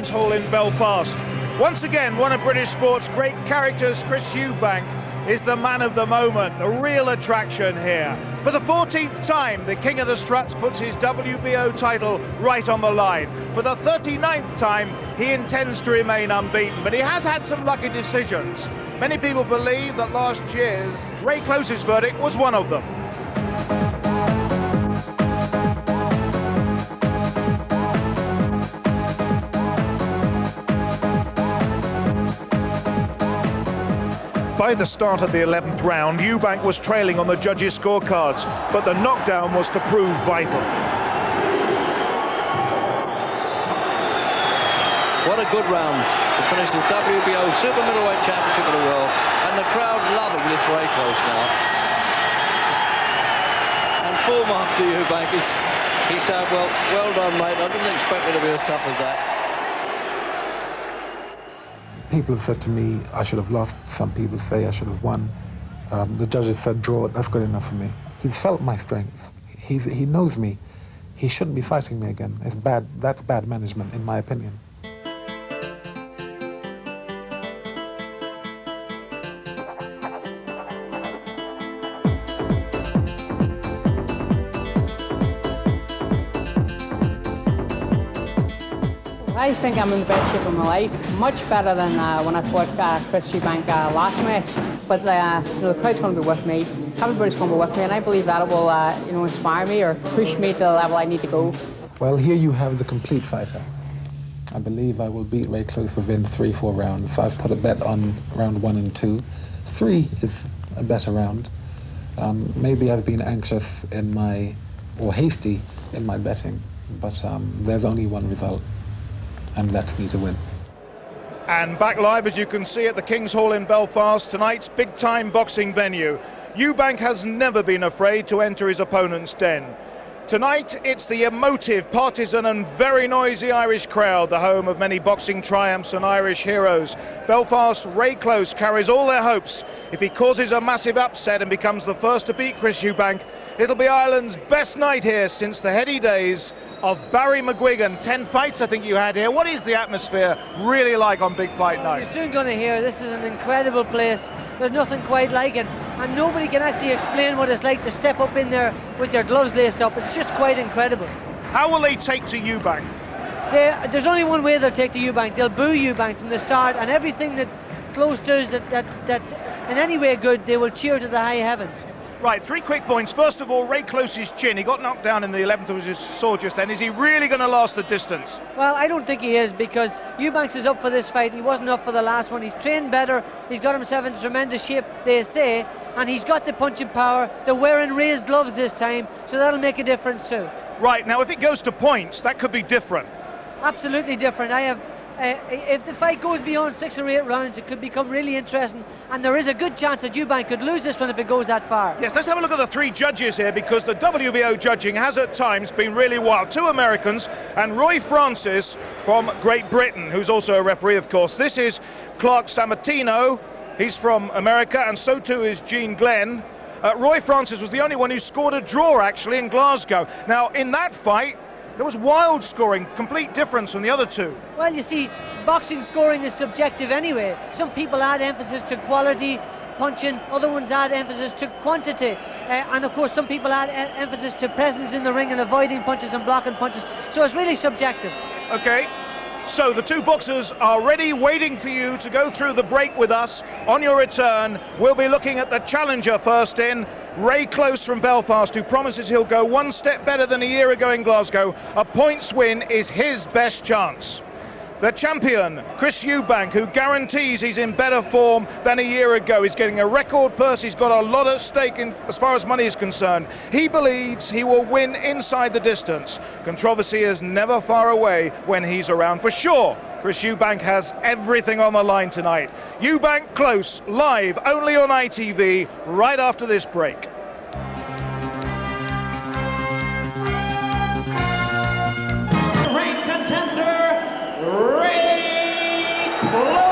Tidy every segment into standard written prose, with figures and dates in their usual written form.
King's Hall in Belfast. Once again, one of British sport's great characters, Chris Eubank, is the man of the moment, the real attraction here. For the 14th time, the King of the Struts puts his WBO title right on the line. For the 39th time, he intends to remain unbeaten, but he has had some lucky decisions. Many people believe that last year, Ray Close's verdict was one of them. By the start of the 11th round, Eubank was trailing on the judges' scorecards, but the knockdown was to prove vital. What a good round to finish the WBO Super Middleweight Championship of the World, and the crowd loving this Ray Close now. And full marks to Eubank. He said, well done, mate. I didn't expect it to be as tough as that. People have said to me I should have lost. Some people say I should have won. The judges said draw. That's good enough for me. He's felt my strength. He knows me. He shouldn't be fighting me again. It's bad. That's bad management, in my opinion. I think I'm in the best shape of my life, much better than when I fought Chris Eubank last May. But the crowd's going to be with me, everybody's going to be with me, and I believe that it will inspire me or push me to the level I need to go. Well, here you have the complete fighter. I believe I will beat Ray Close within 3-4 rounds. I've put a bet on round 1 and 2. 3 is a better round. Maybe I've been anxious or hasty in my betting, but there's only one result, and that's me to win. And back live, as you can see, at the King's Hall in Belfast, tonight's big-time boxing venue. Eubank has never been afraid to enter his opponent's den. Tonight, it's the emotive, partisan and very noisy Irish crowd, the home of many boxing triumphs and Irish heroes. Belfast, Ray Close carries all their hopes. If he causes a massive upset and becomes the first to beat Chris Eubank, it'll be Ireland's best night here since the heady days of Barry McGuigan. 10 fights I think you had here. What is the atmosphere really like on big fight night? You're soon going to hear this is an incredible place. There's nothing quite like it, and nobody can actually explain what it's like to step up in there with your gloves laced up. It's just quite incredible. How will they take to Eubank? There's only one way they'll take to Eubank. They'll boo Eubank from the start, and everything that Close does that's in any way good, they will cheer to the high heavens. Right, 3 quick points. First of all, Ray Close's chin. He got knocked down in the 11th, as you saw just then. Is he really going to last the distance? Well, I don't think he is, because Eubanks is up for this fight. He wasn't up for the last one. He's trained better. He's got himself in tremendous shape, they say, and he's got the punching power. They're wearing raised gloves this time, so that'll make a difference too. Right, now if it goes to points, that could be different. Absolutely different. If the fight goes beyond 6 or 8 rounds, it could become really interesting, and there is a good chance that Eubank could lose this one if it goes that far. Yes, let's have a look at the 3 judges here, because the WBO judging has at times been really wild. 2 Americans and Roy Francis from Great Britain, who's also a referee, of course. This is Clark Sammartino. He's from America, and so too is Gene Glenn. Roy Francis was the only one who scored a draw, actually, in Glasgow. Now, in that fight, there was wild scoring, complete difference from the other 2. Well, you see, boxing scoring is subjective anyway. Some people add emphasis to quality punching, other ones add emphasis to quantity. And of course, some people add emphasis to presence in the ring and avoiding punches and blocking punches. So it's really subjective. Okay. So the 2 boxers are ready, waiting for you to go through the break with us. On your return, we'll be looking at the challenger first in, Ray Close from Belfast, who promises he'll go 1 step better than a year ago in Glasgow. A points win is his best chance. The champion, Chris Eubank, who guarantees he's in better form than a year ago. He's getting a record purse. He's got a lot at stake as far as money is concerned. He believes he will win inside the distance. Controversy is never far away when he's around. For sure, Chris Eubank has everything on the line tonight. Eubank Close, live only on ITV, right after this break. Ray Close.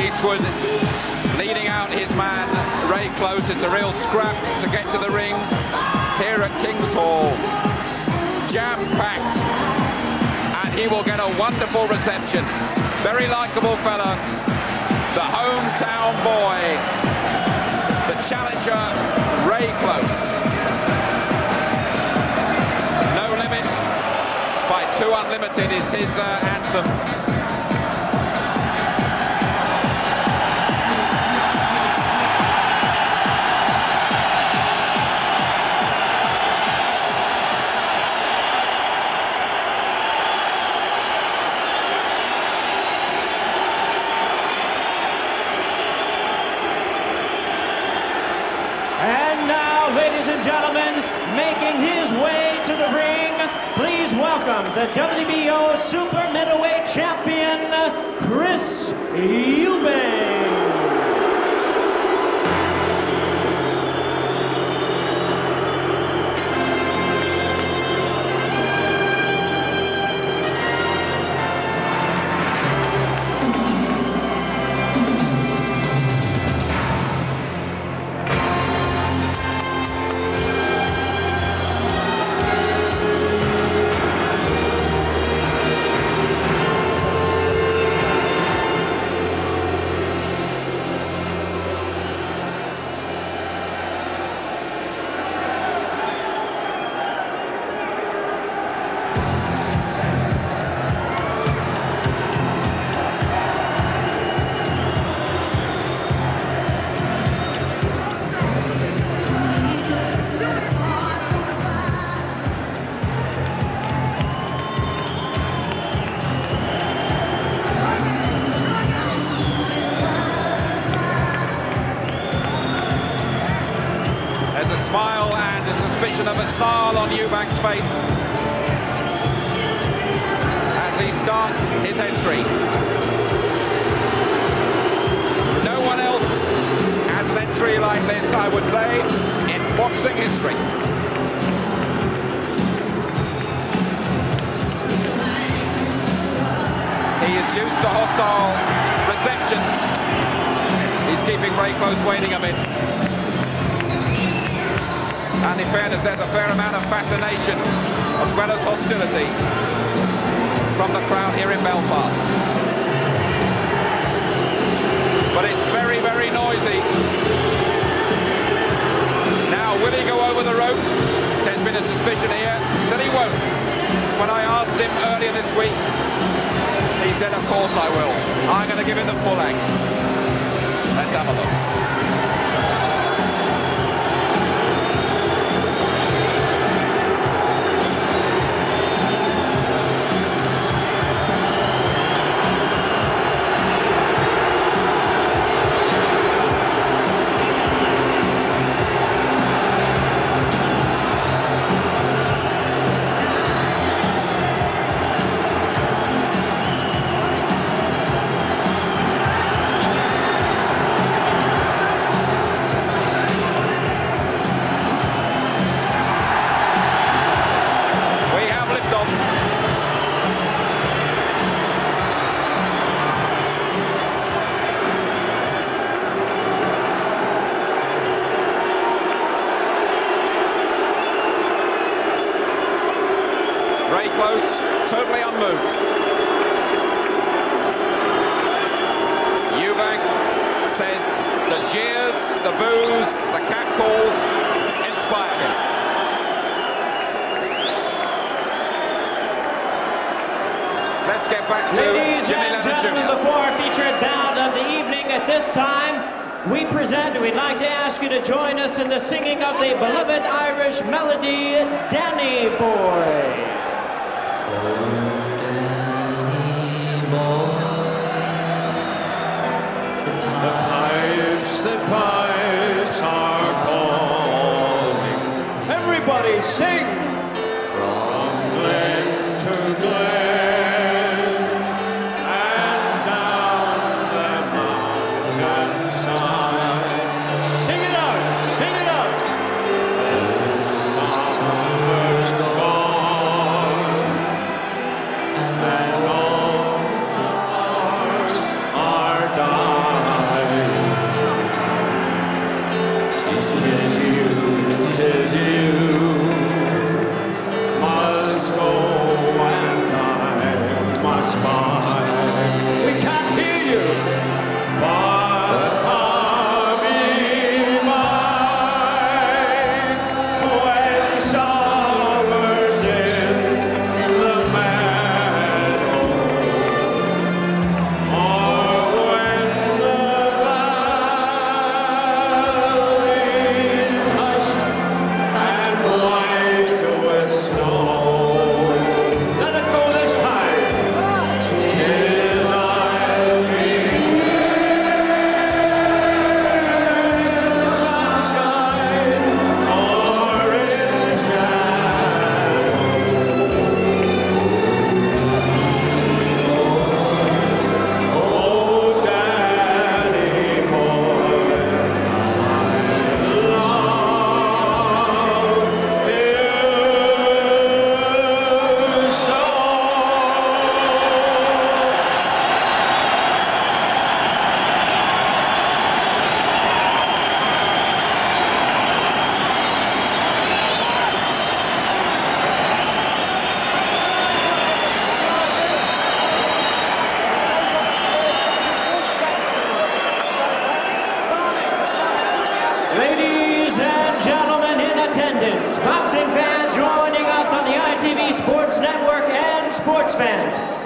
Eastwood leading out his man, Ray Close. It's a real scrap to get to the ring here at King's Hall. Jam-packed, and he will get a wonderful reception. Very likeable fella, the hometown boy, the challenger, Ray Close. No Limit by 2 Unlimited is his anthem. Ladies and gentlemen, making his way to the ring, please welcome the WBO Super Middleweight Champion, Chris Eubank. Smile and a suspicion of a snarl on Eubank's face as he starts his entry. No one else has an entry like this, I would say, in boxing history. He is used to hostile receptions. He's keeping Ray Close waiting a bit. And in fairness, there's a fair amount of fascination as well as hostility from the crowd here in Belfast. But it's very, very noisy. Now, will he go over the rope? There's been a suspicion here that he won't. When I asked him earlier this week, he said, of course I will. I'm going to give it the full act. Let's have a look. Ray Close, totally unmoved. Eubank says the jeers, the boos, the catcalls inspire him. Let's get back to Jimmy Leonard Jr. Before our featured bout of the evening at this time, we'd like to ask you to join us in the singing of the beloved Irish melody, Danny Boy. The pipes are calling. Everybody sing! From glen to glen and down the mountain side. Sing it out! Sing it out! The summer's gone and all the flowers are dying.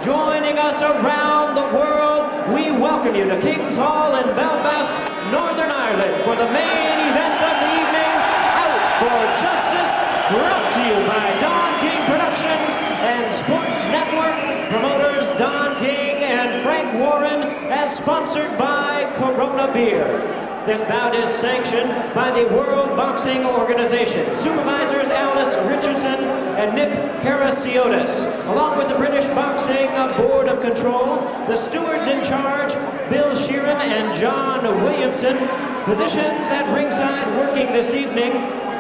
joining us around the world, we welcome you to King's Hall in Belfast, Northern Ireland, for the main event of the evening, Out for Justice, brought to you by Don King Productions and Sports Network, promoters Don King and Frank Warren, as sponsored by Corona Beer. This bout is sanctioned by the World Boxing Organization. Supervisors Alice Richardson and Nick Karasiotis, along with the British Boxing Board of Control, the stewards in charge, Bill Sheeran and John Williamson. Physicians at ringside working this evening,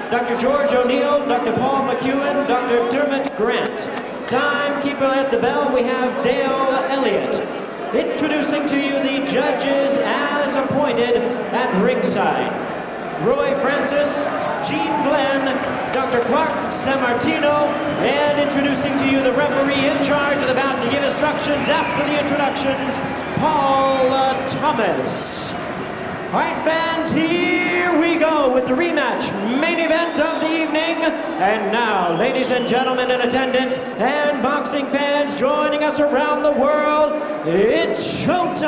Dr. George O'Neill, Dr. Paul McEwen, Dr. Dermot Grant. Timekeeper at the bell, we have Dale Elliott. Introducing to you the judges as appointed at ringside. Roy Francis, Gene Glenn, Dr. Clark Sammartino, and introducing to you the referee in charge of the bout to give instructions after the introductions, Paul Thomas. All right, fans, here we go with the rematch, main event of the evening. And now, ladies and gentlemen in attendance and boxing fans joining us around the world, it's showtime!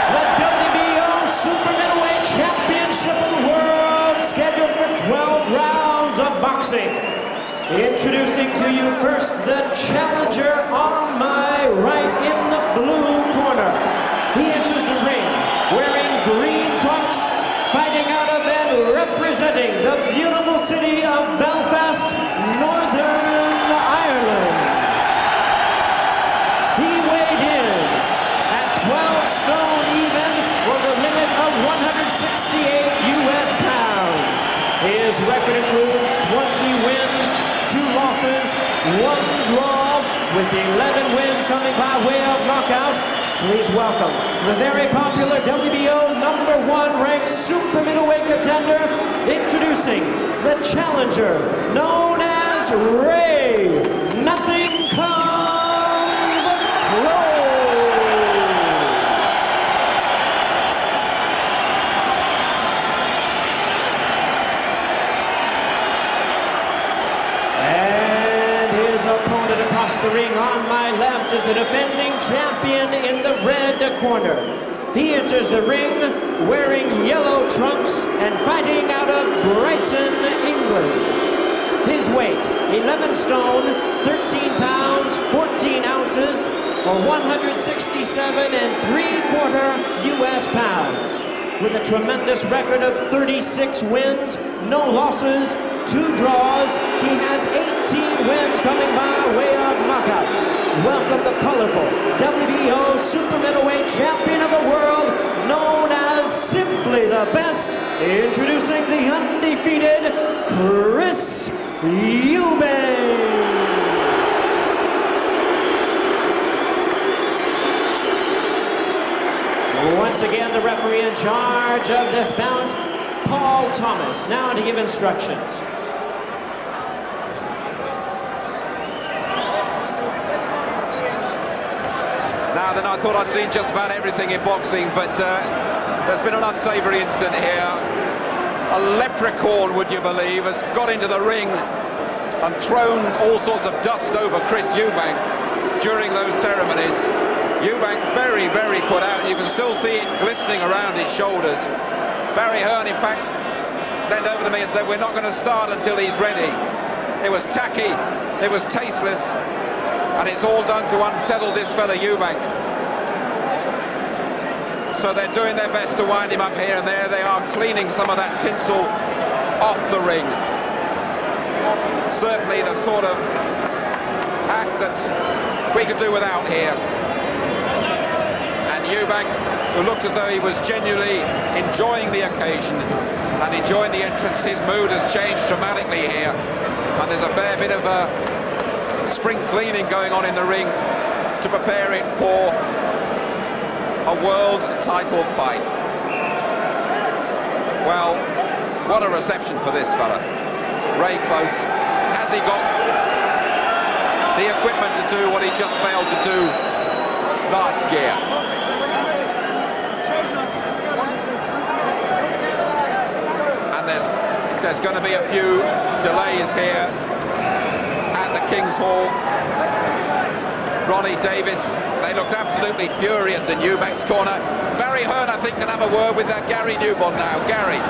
The WBO Super Middleweight Championship of the World, scheduled for 12 rounds of boxing. Introducing to you first the challenger on my right in the blue corner. He enters the ring wearing green trunks, fighting out of and representing the beautiful city of Belfast, Northern Ireland. He weighed in at 12 stone even for the limit of 168 US pounds. His record includes 20 wins, 2 losses, 1 draw, with 11 wins coming by way of knockout. Please welcome the very popular WBO #1 ranked super middleweight contender, introducing the challenger known as Ray. Nothing comes close. And his opponent across the ring on my left is the defending champion in the red corner. He enters the ring wearing yellow trunks and fighting out of Brighton, England. His weight, 11 stone, 13 pounds, 14 ounces, or 167 3/4 US pounds. With a tremendous record of 36 wins, no losses, 2 draws, he has 18 wins coming by way of knockout. Welcome the colorful WBO Super Middleweight Champion of the World, known as simply the best, introducing the undefeated Chris Eubank. Once again, the referee in charge of this bout, Paul Thomas, now to give instructions. Now then, I thought I'd seen just about everything in boxing, but there's been an unsavory incident here. A leprechaun, would you believe, has got into the ring and thrown all sorts of dust over Chris Eubank during those ceremonies. Eubank very, very put out. You can still see it glistening around his shoulders. Barry Hearn, in fact, leaned over to me and said, "We're not going to start until he's ready." It was tacky, it was tasteless, and it's all done to unsettle this fella Eubank. So they're doing their best to wind him up here and there. They are cleaning some of that tinsel off the ring. Certainly the sort of act that we could do without here. And Eubank, who looked as though he was genuinely enjoying the occasion and enjoying the entrance, his mood has changed dramatically here. And there's a fair bit of spring cleaning going on in the ring to prepare it for a world title fight. Well, what a reception for this fella. Ray Close. Has he got the equipment to do what he just failed to do last year? And there's going to be a few delays here at the King's Hall. Ronnie Davis. They looked absolutely furious in Eubank's corner. Barry Hearn, I think, can have a word with Gary Newbon now. Gary.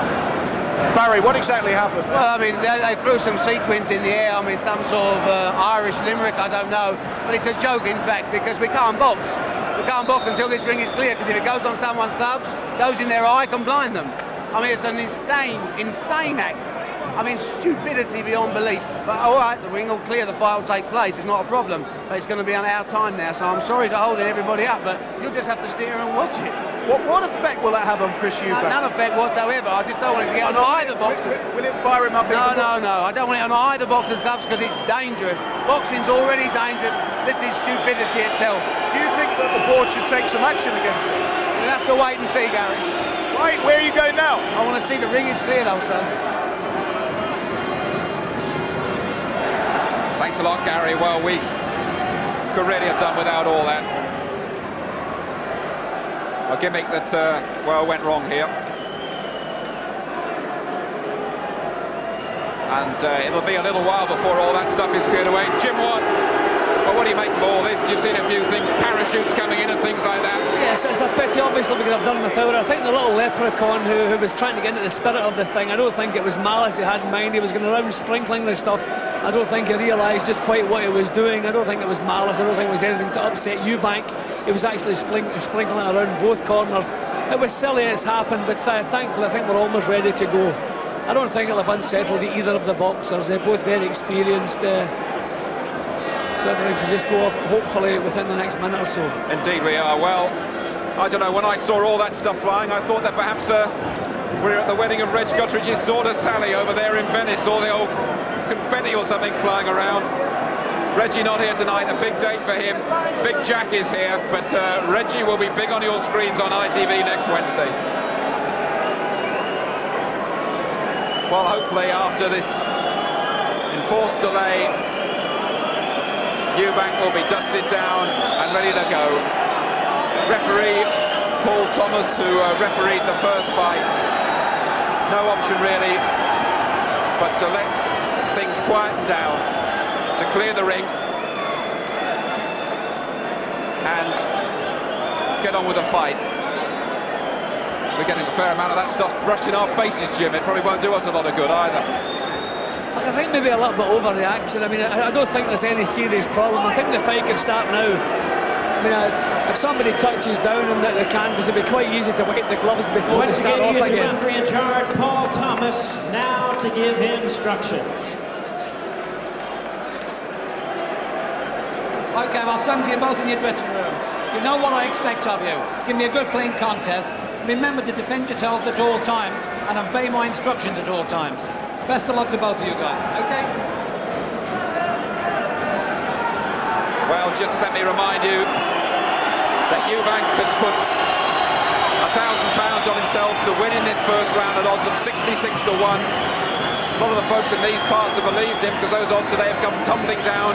Barry, what exactly happened? Well, I mean, they threw some sequins in the air. I mean, some sort of Irish limerick, I don't know. But it's a joke, in fact, because we can't box. We can't box until this ring is clear, because if it goes on someone's gloves, goes in their eye, can blind them. I mean, it's an insane, insane act. I mean, stupidity beyond belief. But all right, the ring will clear, the fight will take place, it's not a problem. But it's going to be on our time now, so I'm sorry to hold everybody up, but you'll just have to sit here and watch it. What effect will that have on Chris Eubank? None effect whatsoever. I just don't want it to get on either boxers. Will it fire him up? No. I don't want it on either boxer's gloves because it's dangerous. Boxing's already dangerous. This is stupidity itself. Do you think that the board should take some action against him? We'll have to wait and see, Gary. Right, where are you going now? I want to see the ring is cleared, old son. Thanks a lot, Gary. Well, we could really have done without all that. A gimmick that, well, went wrong here. And it'll be a little while before all that stuff is cleared away. Jim Watt, well, what do you make of all this? You've seen a few things, parachutes coming in and things like that. Yes, it's a pity, obviously, we could have done without it. I think the little leprechaun who was trying to get into the spirit of the thing, I don't think it was malice he had in mind. He was going around sprinkling the stuff. I don't think he realised just quite what he was doing. I don't think it was malice. I don't think it was anything to upset Eubank. He was actually sprinkling it around both corners. It was silly it's happened, but thankfully I think we're almost ready to go. I don't think it'll have unsettled either of the boxers. They're both very experienced. So everything should just go off, hopefully, within the next minute or so. Indeed we are. Well, I don't know, when I saw all that stuff flying, I thought that perhaps we're at the wedding of Reg Guthridge's daughter Sally over there in Venice, all the old confetti or something flying around. Reggie not here tonight, a big date for him. Big Jack is here, but Reggie will be big on your screens on ITV next Wednesday. Well, hopefully after this enforced delay, Eubank will be dusted down and ready to go. Referee Paul Thomas, who refereed the first fight, no option really but to let things quieten down, to clear the ring and get on with the fight. We're getting a fair amount of that stuff brushed in our faces, Jim. It probably won't do us a lot of good either. I think maybe a little bit overreaction. I mean, I don't think there's any serious problem. I think the fight can start now. I mean, if somebody touches down on the canvas, it'd be quite easy to wipe the gloves before they start off again. Referee in charge, Paul Thomas, now to give instructions. Okay, I've spoken to you both in your dressing room. You know what I expect of you. Give me a good, clean contest. Remember to defend yourselves at all times and obey my instructions at all times. Best of luck to both of you guys, okay? Well, just let me remind you that Eubank has put £1,000 on himself to win in this first round at odds of 66-1. A lot of the folks in these parts have believed him because those odds today have come tumbling down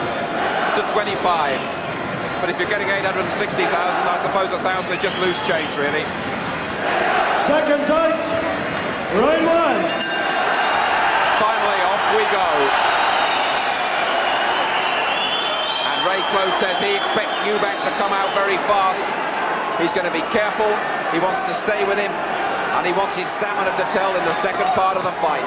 to 25. But if you're getting 860,000, I suppose 1,000 is just loose change, really. Second tight, round one. Finally, off we go. And Ray Close says he expects Eubank to come out very fast. He's going to be careful. He wants to stay with him, and he wants his stamina to tell in the second part of the fight.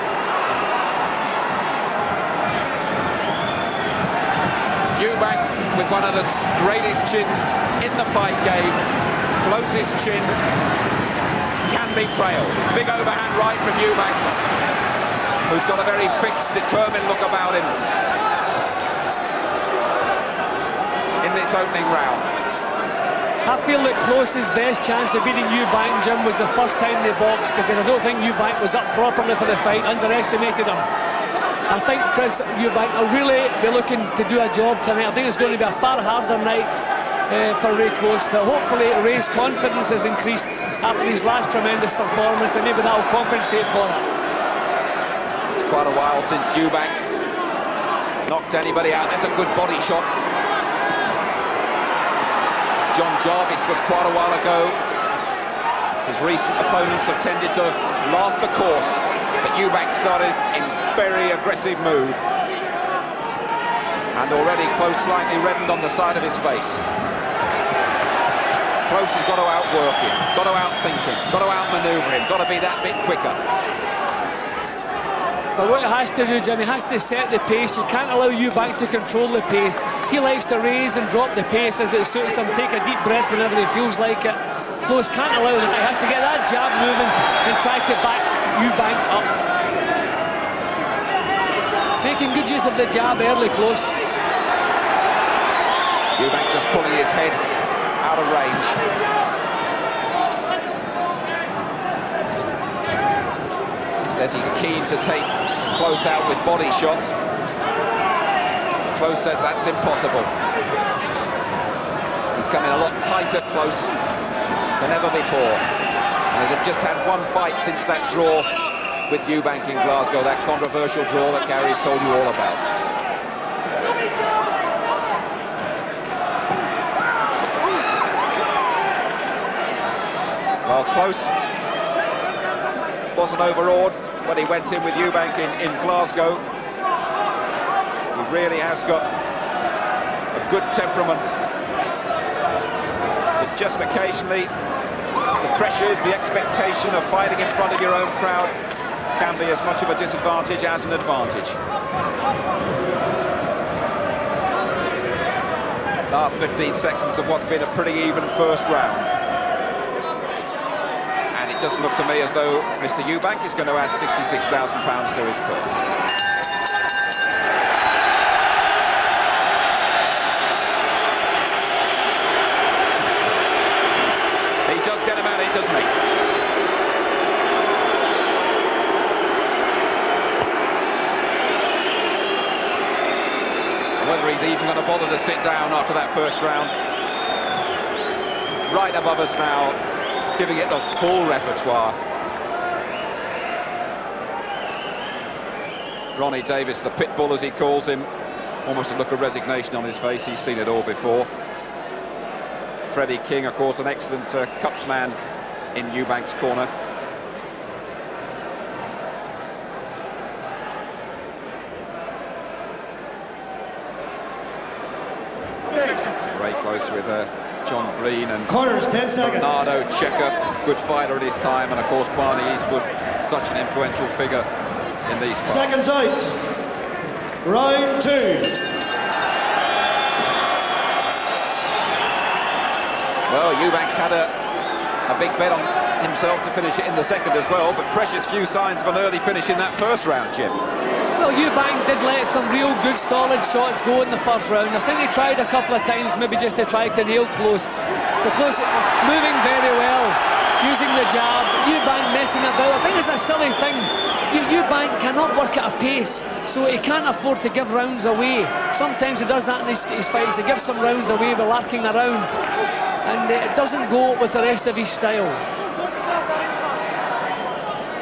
Eubank with one of the greatest chins in the fight game. Closest chin. Can be frail. Big overhand right from Eubank, who's got a very fixed, determined look about him in this opening round. I feel that Close's best chance of beating Eubank, Jim, was the first time they boxed, because I don't think Eubank was up properly for the fight, underestimated him. I think Chris Eubank will really be looking to do a job tonight. I think it's going to be a far harder night for Ray Close, but hopefully Ray's confidence has increased after his last tremendous performance, and maybe that will compensate for it. It's quite a while since Eubank knocked anybody out. That's a good body shot. John Jarvis was quite a while ago. His recent opponents have tended to last the course, but Eubank started in very aggressive mood. And already Close slightly reddened on the side of his face. Close has got to outwork him, got to outthink him, got to outmaneuver him, got to be that bit quicker. But what he has to do, Jim, he has to set the pace. He can't allow Eubank to control the pace. He likes to raise and drop the pace as it suits him, take a deep breath whenever he feels like it. Close can't allow that. He has to get that jab moving and try to back Eubank up. Making good use of the jab early, Close. Eubank just pulling his head out of range. Says he's keen to take Close out with body shots. Close says that's impossible. He's coming a lot tighter, Close, than ever before. And has just had one fight since that draw with Eubank in Glasgow, that controversial draw that Gary's told you all about. Well, Close wasn't overawed when he went in with Eubank in Glasgow. He really has got a good temperament. But just occasionally, the pressures, the expectation of fighting in front of your own crowd can be as much of a disadvantage as an advantage. Last 15 seconds of what's been a pretty even first round. It doesn't look to me as though Mr. Eubank is going to add £66,000 to his purse. He does get him at it, doesn't he? Whether he's even going to bother to sit down after that first round. Right above us now, giving it the full repertoire. Ronnie Davis, the pit bull as he calls him, almost a look of resignation on his face. He's seen it all before. Freddie King, of course, an excellent cuts man in Eubank's corner. Very close with John Breen and corners, 10 seconds. Bernardo Checker, good fighter at his time, and of course Barney Eastwood, such an influential figure in these parts. Seconds out. Round 2. Well, Eubank's had a big bet on himself to finish it in the second as well, but precious few signs of an early finish in that first round, Jim. Well, Eubank did let some real good solid shots go in the first round. I think he tried a couple of times maybe just to try to nail Close. But Close moving very well, using the jab, Eubank messing about. I think it's a silly thing. Eubank cannot work at a pace, so he can't afford to give rounds away. Sometimes he does that in his fights. He gives some rounds away by lurking around, and it doesn't go with the rest of his style.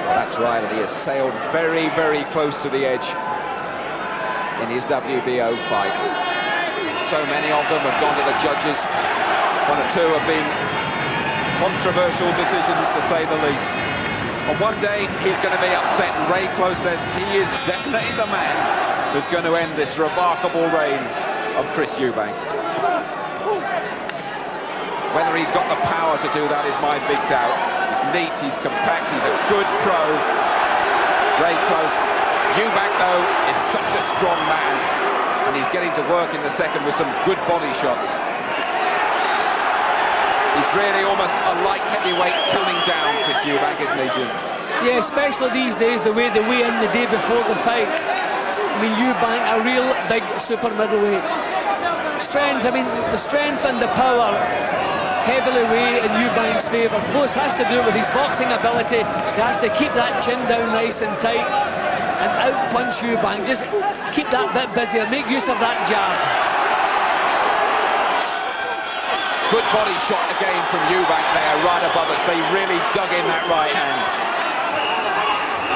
That's right, and he has sailed very, very close to the edge in his WBO fights. So many of them have gone to the judges. One or two have been controversial decisions, to say the least. On one day, he's going to be upset, and Ray Close says he is definitely the man who's going to end this remarkable reign of Chris Eubank. Whether he's got the power to do that is my big doubt. He's neat, he's compact, he's a good pro. Ray Close. Eubank, though, is such a strong man, and he's getting to work in the second with some good body shots. He's really almost a light heavyweight coming down, Chris Eubank, isn't he, Jim? Yeah, especially these days, the way they weigh in the day before the fight. I mean, Eubank, a real big super middleweight. Strength, I mean, the strength and the power heavily weigh in Eubank's favour. Close has to do it with his boxing ability. He has to keep that chin down nice and tight and out-punch Eubank. Just keep that bit busier, make use of that jab. Good body shot again from Eubank there, right above us. They really dug in that right hand.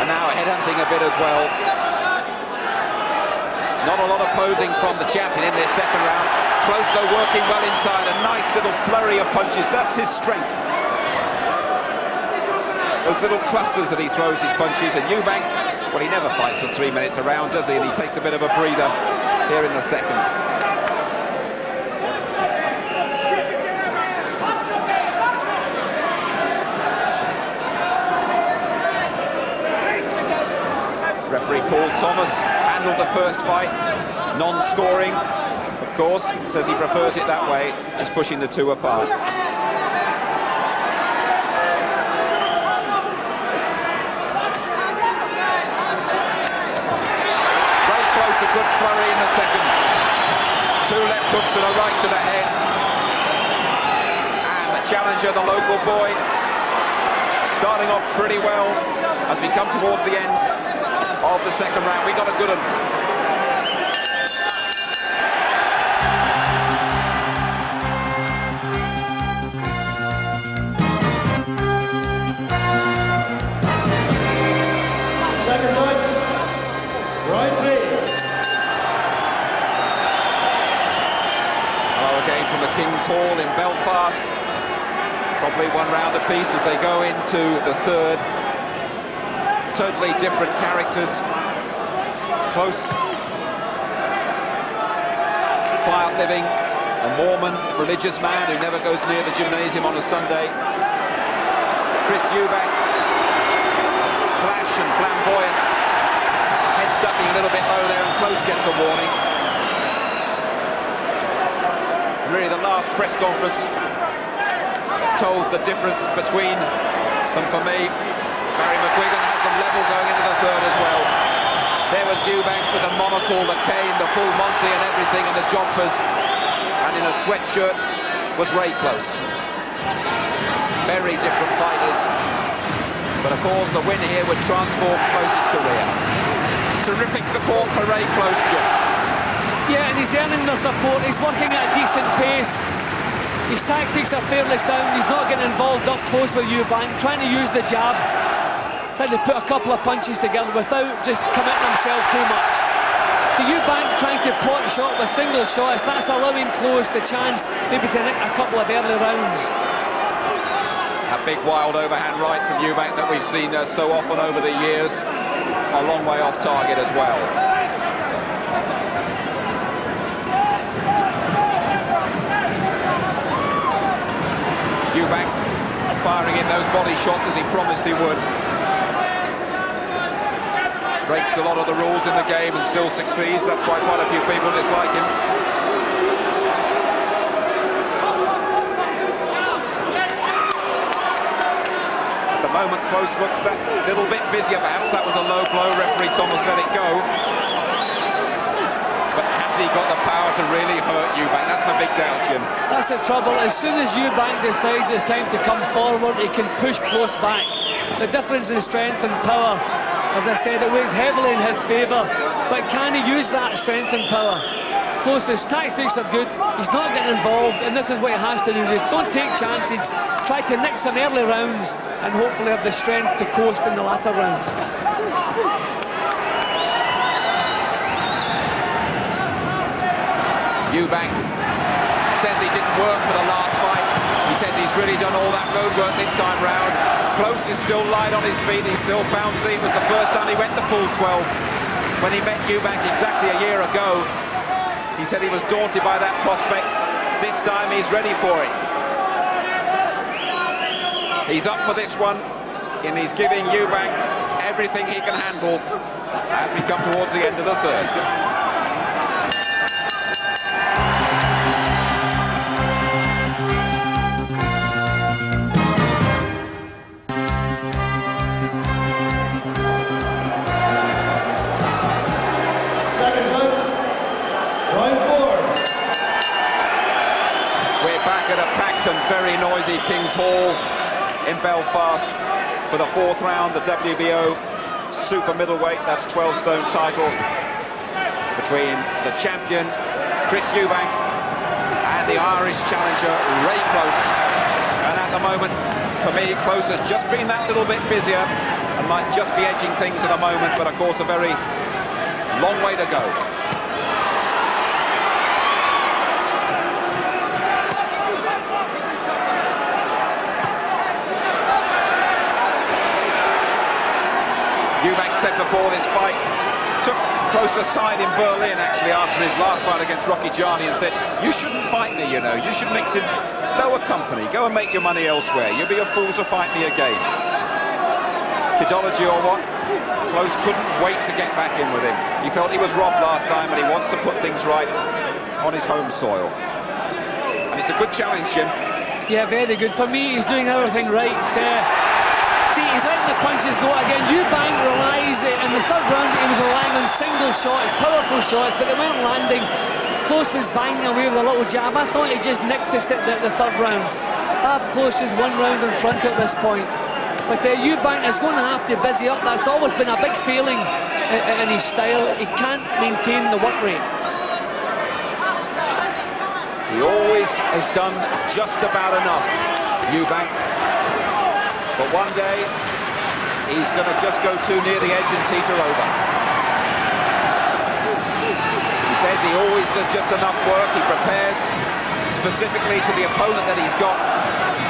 And now headhunting a bit as well. Not a lot of posing from the champion in this second round. Close, though, working well inside. A nice little flurry of punches. That's his strength. Those little clusters that he throws his punches. And Eubank Well, he never fights for 3 minutes around, does he? And he takes a bit of a breather here in the second. Referee Paul Thomas handled the first fight, non-scoring, of course, says he prefers it that way, just pushing the two apart. Very close, a good flurry in the second. Two left hooks and a right to the head. And the challenger, the local boy, starting off pretty well as we come towards the end of the second round. We got a good one. Second fight, right three. Hello again from the King's Hall in Belfast. Probably one round apiece as they go into the third. Totally different characters. Close. Quiet living. A Mormon religious man who never goes near the gymnasium on a Sunday. Chris Eubank. Flash and flamboyant. Head ducking a little bit low there, and Close gets a warning. Really, the last press conference told the difference between them for me. Barry McGuigan has them level going into the third as well. There was Eubank with the monocle, the cane, the full Monty and everything, and the jumpers. And in a sweatshirt was Ray Close. Very different fighters. But of course, the win here would transform Close's career. Terrific support for Ray Close, Jim. Yeah, and he's earning their support. He's working at a decent pace. His tactics are fairly sound. He's not getting involved up close with Eubank, trying to use the jab, trying to put a couple of punches together without just committing himself too much. So Eubank trying to pot shot with single shots, that's allowing Close the chance maybe to nick a couple of early rounds. A big wild overhand right from Eubank that we've seen so often over the years. A long way off target as well. Eubank firing in those body shots as he promised he would. Breaks a lot of the rules in the game and still succeeds. That's why quite a few people dislike him. At the moment, Close looks that little bit busier perhaps. That was a low blow. Referee Thomas let it go. But has he got the power to really hurt Eubank? That's my big doubt, Jim. That's the trouble. As soon as Eubank decides it's time to come forward, he can push Close back. The difference in strength and power, as I said, it weighs heavily in his favour. But can he use that strength and power? Close's tactics are good. He's not getting involved, and this is what he has to do. Just don't take chances. Try to nick some early rounds, and hopefully have the strength to coast in the latter rounds. Eubank says he didn't work for the last fight. He says he's really done all that road work this time round. Close is still light on his feet, he's still bouncy. It was the first time he went the full 12. When he met Eubank exactly a year ago, he said he was daunted by that prospect. This time he's ready for it. He's up for this one, and he's giving Eubank everything he can handle as we come towards the end of the third. Back at a packed and very noisy King's Hall in Belfast for the fourth round, the WBO super middleweight, that's 12-stone title between the champion Chris Eubank and the Irish challenger Ray Close. And at the moment, for me, Close has just been that little bit busier and might just be edging things at the moment, but of course a very long way to go. Eubank said before before this fight, took Close aside in Berlin, actually, after his last fight against Rocky Gianni, and said, you shouldn't fight me, you know, you should mix in lower company, go and make your money elsewhere, you'll be a fool to fight me again. Kidology or what? Close couldn't wait to get back in with him. He felt he was robbed last time, and he wants to put things right on his home soil. And it's a good challenge, Jim. Yeah, very good. For me, he's doing everything right. See, he's letting the punches go again. Eubank relies, in the third round, he was relying on single shots, powerful shots, but they weren't landing. Close was banging away with a little jab. I thought he just nicked this at the third round. I have Close is 1 round in front at this point. But Eubank is going to have to busy up. That's always been a big failing in his style. He can't maintain the work rate. He always has done just about enough, Eubank. But one day, he's going to just go too near the edge and teeter over. He says he always does just enough work. He prepares specifically to the opponent that he's got.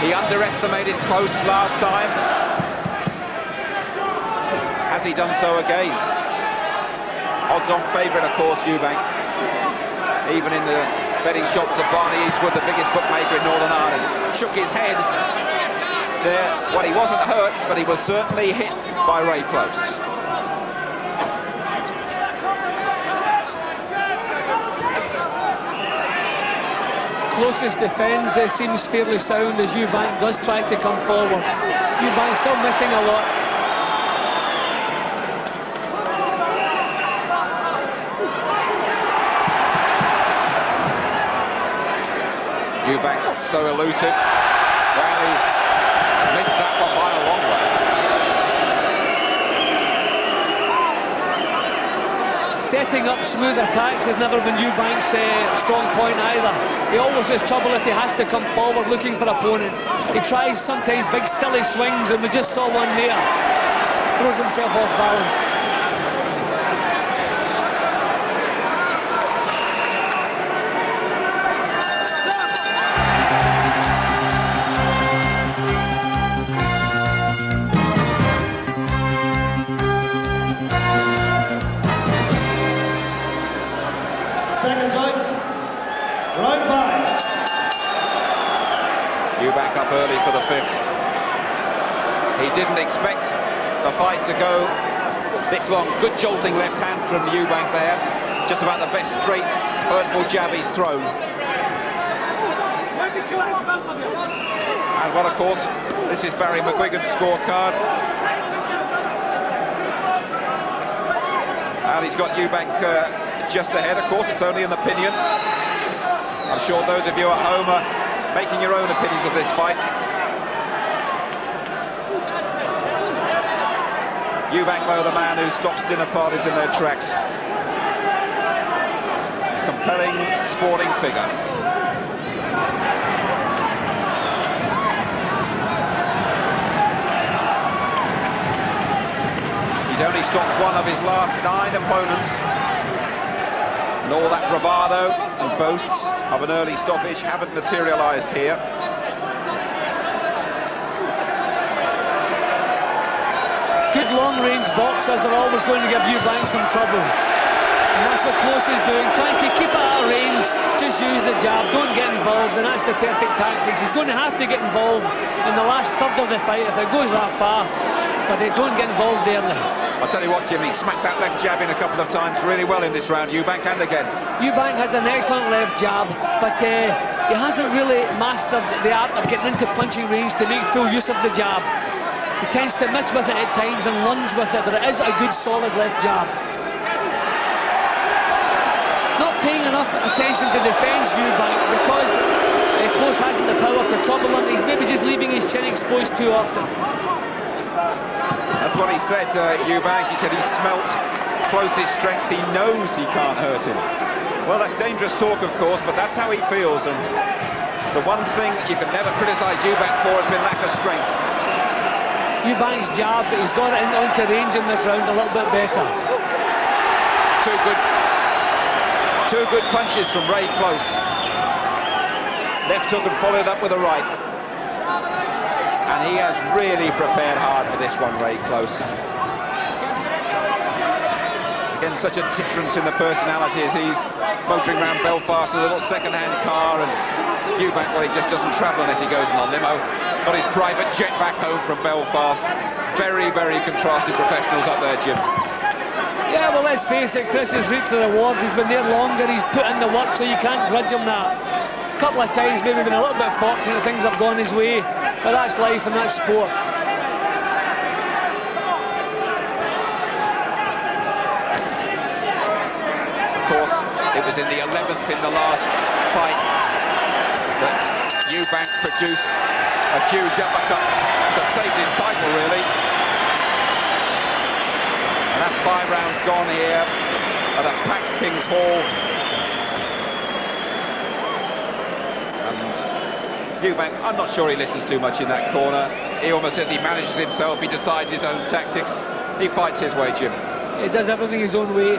He underestimated Close last time. Has he done so again? Odds-on favourite, of course, Eubank. Even in the betting shops of Barney Eastwood, the biggest bookmaker in Northern Ireland, shook his head there. Well, he wasn't hurt, but he was certainly hit by Ray Close. Close's defence seems fairly sound as Eubank does try to come forward. Eubank still missing a lot. Eubank so elusive. Well, he's missed that one by a long way. Setting up smooth attacks has never been Eubank's strong point either. He always has trouble if he has to come forward looking for opponents. He tries sometimes big silly swings, and we just saw one there. Throws himself off balance. Second out, round 5. Eubank up early for the 5th. He didn't expect the fight to go this long. Good jolting left hand from Eubank there. Just about the best straight, hurtful jab he's thrown. And well, of course, this is Barry McGuigan's scorecard. And he's got Eubank just ahead. Of course, it's only an opinion. I'm sure those of you at home are making your own opinions of this fight. Eubank, though, the man who stops dinner parties in their tracks. Compelling sporting figure. He's only stopped one of his last 9 opponents. And all that bravado and boasts of an early stoppage haven't materialised here. Good long-range boxers, they're always going to give Eubank some troubles. And that's what Close is doing, trying to keep it out of range, just use the jab, don't get involved, and that's the perfect tactics. He's going to have to get involved in the last third of the fight if it goes that far, but they don't get involved early. I'll tell you what, Jimmy, smacked that left jab in a couple of times really well in this round, Eubank, and again. Eubank has an excellent left jab, but he hasn't really mastered the art of getting into punching range to make full use of the jab. He tends to miss with it at times and lunge with it, but it is a good, solid left jab. Not paying enough attention to defence, Eubank, because Close hasn't the power to trouble him. He's maybe just leaving his chin exposed too often. That's what he said, Eubank. He said he smelt Close's strength. He knows he can't hurt him. Well, that's dangerous talk, of course, but that's how he feels. And the one thing you can never criticise Eubank for has been lack of strength. Eubank's jab, but he's got it onto range in this round a little bit better. Two good punches from Ray Close. Left hook and followed up with a right. And he has really prepared hard for this one, Ray Close. such a difference in the personality as he's motoring around Belfast in a little second-hand car, and Eubank, well, he just doesn't travel unless he goes in a limo. Got his private jet back home from Belfast. Very, very contrasted professionals up there, Jim. Yeah, well, let's face it, Chris has reaped the rewards. He's been there longer, he's put in the work, so you can't grudge him that. A couple of times maybe been a little bit fortunate, things have gone his way, but that's life and that's sport. Of course, it was in the 11th in the last fight that Eubank produced a huge uppercut that saved his title, really. And that's 5 rounds gone here at a packed King's Hall. And Eubank, I'm not sure he listens too much in that corner. He almost says he manages himself, he decides his own tactics. He fights his way, Jim. He does everything his own way.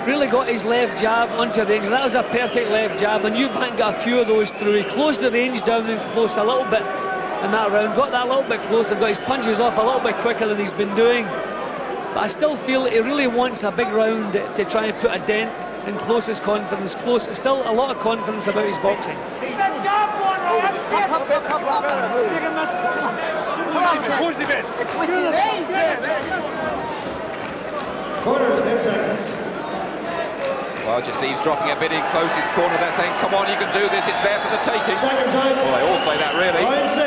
Really got his left jab onto the range, and that was a perfect left jab, and Eubank got a few of those through. He closed the range down and close a little bit in that round, got that a little bit closer, got his punches off a little bit quicker than he's been doing. But I still feel he really wants a big round to try and put a dent and close his confidence. Still a lot of confidence about his boxing. Quarters, 10 seconds. Well, just eavesdropping a bit in close his corner. They're saying, come on, you can do this, it's there for the taking. Second time. Well, they all say that, really. Round 6.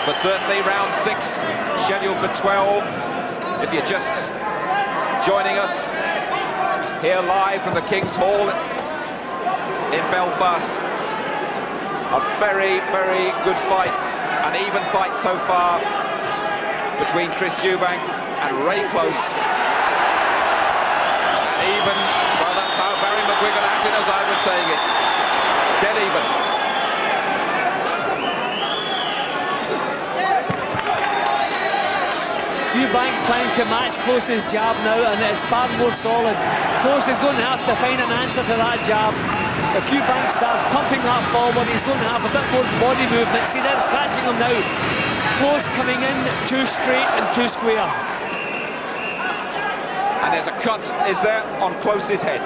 But certainly round 6, scheduled for 12. If you're just joining us here live from the King's Hall in Belfast, a very, very good fight, an even fight so far between Chris Eubank and Ray Close. Even, well, that's how Barry McGuigan has it, as I was saying it. Dead even. Eubank trying to match Close's jab now, and it's far more solid. Close is going to have to find an answer to that jab. If Eubank starts pumping that forward, he's going to have a bit more body movement. See, that's catching him now. Close coming in too straight and too square. And there's a cut, is there, on Close's head.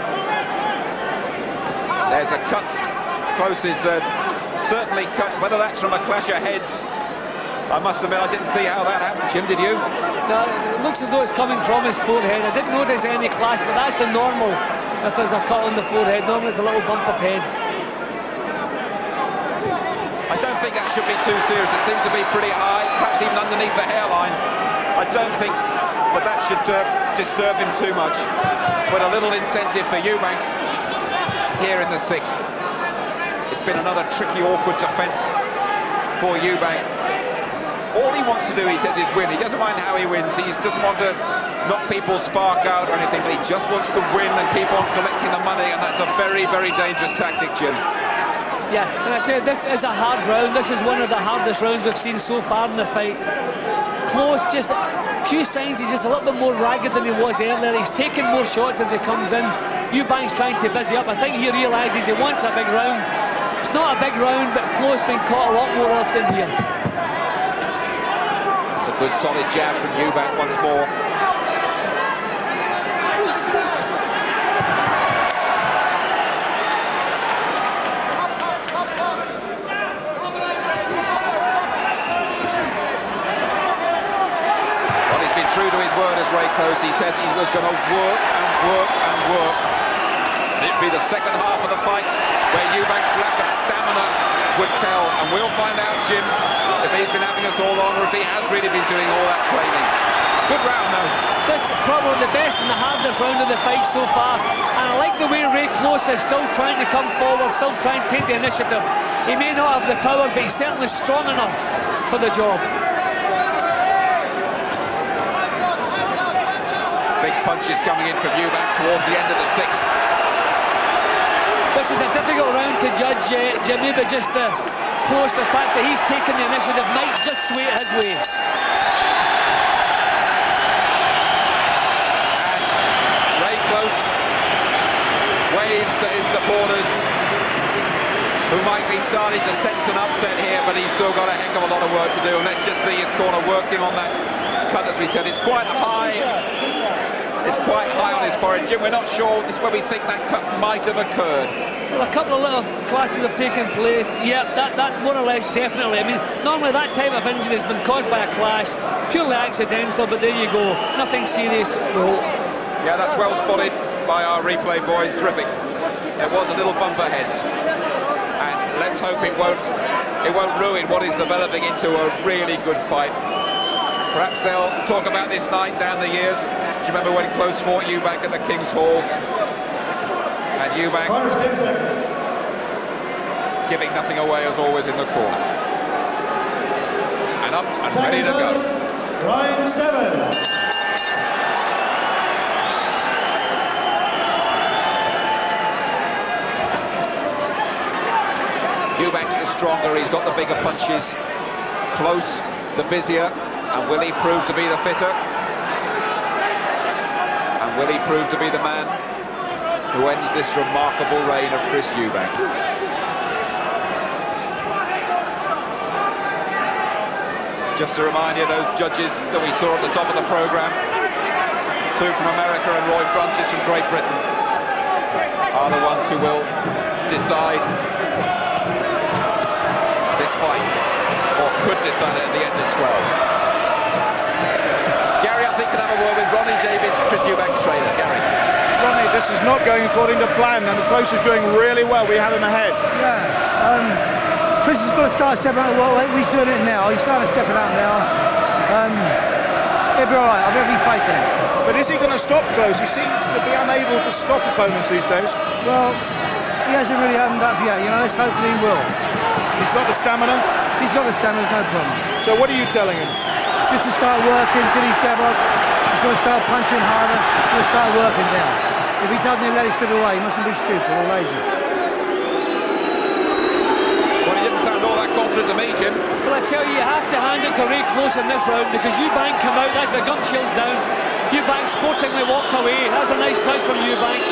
There's a cut. Close is certainly cut, whether that's from a clash of heads. I must admit, I didn't see how that happened, Jim, did you? No, it looks as though it's coming from his forehead. I didn't notice any clash, but that's the normal. If there's a cut on the forehead, normally it's a little bump of heads. I don't think that should be too serious. It seems to be pretty high, perhaps even underneath the hairline. I don't think that that should disturb him too much. But a little incentive for Eubank here in the 6th. It's been another tricky, awkward defence for Eubank. All he wants to do, he says, is win. He doesn't mind how he wins. He doesn't want to knock people's spark out or anything. He just wants to win and keep on collecting the money, and that's a very, very dangerous tactic, Jim. Yeah, and I tell you, this is a hard round. This is one of the hardest rounds we've seen so far in the fight. Close, just a few signs he's just a little bit more ragged than he was earlier. He's taking more shots as he comes in. Eubank's trying to busy up. I think he realises he wants a big round. It's not a big round, but Close being caught a lot more often here. It's a good solid jab from Eubank once more. True to his word as Ray Close. He says he was going to work and work and work. And it'd be the second half of the fight where Eubank's lack of stamina would tell. And we'll find out, Jim, if he's been having us all on or if he has really been doing all that training. Good round, though. This is probably the best and the hardest round of the fight so far. And I like the way Ray Close is still trying to come forward, still trying to take the initiative. He may not have the power, but he's certainly strong enough for the job. Big punches coming in from Eubank towards the end of the 6th. This is a difficult round to judge, Jimmy, but just Close, the fact that he's taken the initiative might just sway it his way. And Ray Close waves to his supporters, who might be starting to sense an upset here, but he's still got a heck of a lot of work to do. And let's just see his corner working on that cut, as we said. It's quite high. It's quite high on his forehead. Jim, we're not sure. This is where we think that cut might have occurred. Well, a couple of little clashes have taken place. Yeah, that more or less definitely. I mean, normally that type of injury has been caused by a clash, purely accidental, but there you go. Nothing serious, we hope. Yeah, that's well spotted by our replay boys. Terrific. There was a little bump ahead. And let's hope it won't ruin what is developing into a really good fight. Perhaps they'll talk about this night down the years. Do you remember when Close fought Eubank at the King's Hall? And Eubank giving nothing away as always in the corner. And up and ready to go. Round 7. Eubank's the stronger, he's got the bigger punches. Close, the busier, and will he prove to be the fitter? And will he prove to be the man who ends this remarkable reign of Chris Eubank? Just to remind you, those judges that we saw at the top of the programme, 2 from America and Roy Francis from Great Britain, are the ones who will decide this fight, or could decide it at the end of 12. Gary, I think, can have a word with Ronnie Davis, Chris Eubank's trainer. Gary. Ronnie, this is not going according to plan, and Close is doing really well. We have him ahead. Yeah, Chris has got to start stepping out of the world. He's doing it now. He's starting to step it out now. He'll be all right. I've every faith in him. But is he going to stop Close? He seems to be unable to stop opponents these days. Well, he hasn't really opened up yet. You know, let's hopefully he will. He's got the stamina? He's got the stamina, there's no problem. So what are you telling him? Just to start working, get his jab up. He's going to start punching harder. He's going to start working now. If he doesn't, he'll let it slip away. He mustn't be stupid or lazy. Well, he didn't sound all that confident to me, Jim. Well, I tell you have to hand it to Ray Close in this round, because Eubank came out, that's the gum shields down. Eubank sportingly walked away. That's a nice touch from Eubank.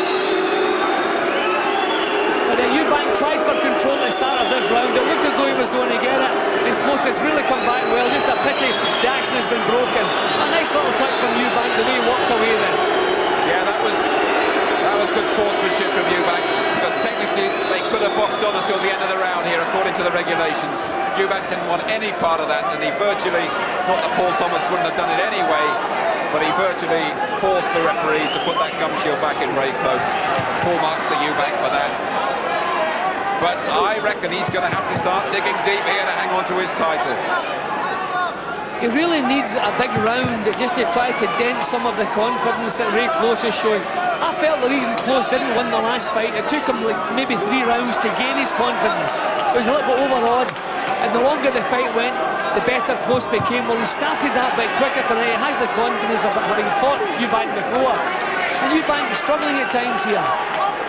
But Eubank tried for control at the start of this round. It looked as though he was going to get it, and Close has really come back well. Just a pity the action has been broken. A nice little touch from Eubank, the way he walked away then. Yeah, that was good sportsmanship from Eubank, because technically they could have boxed on until the end of the round here, according to the regulations. Eubank didn't want any part of that, and he virtually, not that Paul Thomas wouldn't have done it anyway, but he virtually forced the referee to put that gum shield back in Ray Close. Full marks to Eubank for that. But I reckon he's going to have to start digging deep here to hang on to his title. He really needs a big round just to try to dent some of the confidence that Ray Close is showing. I felt the reason Close didn't win the last fight, it took him like maybe 3 rounds to gain his confidence. It was a little bit overawed, and the longer the fight went, the better Close became. Well, he started that bit quicker tonight. He has the confidence of having fought Eubank before. And Eubank is struggling at times here.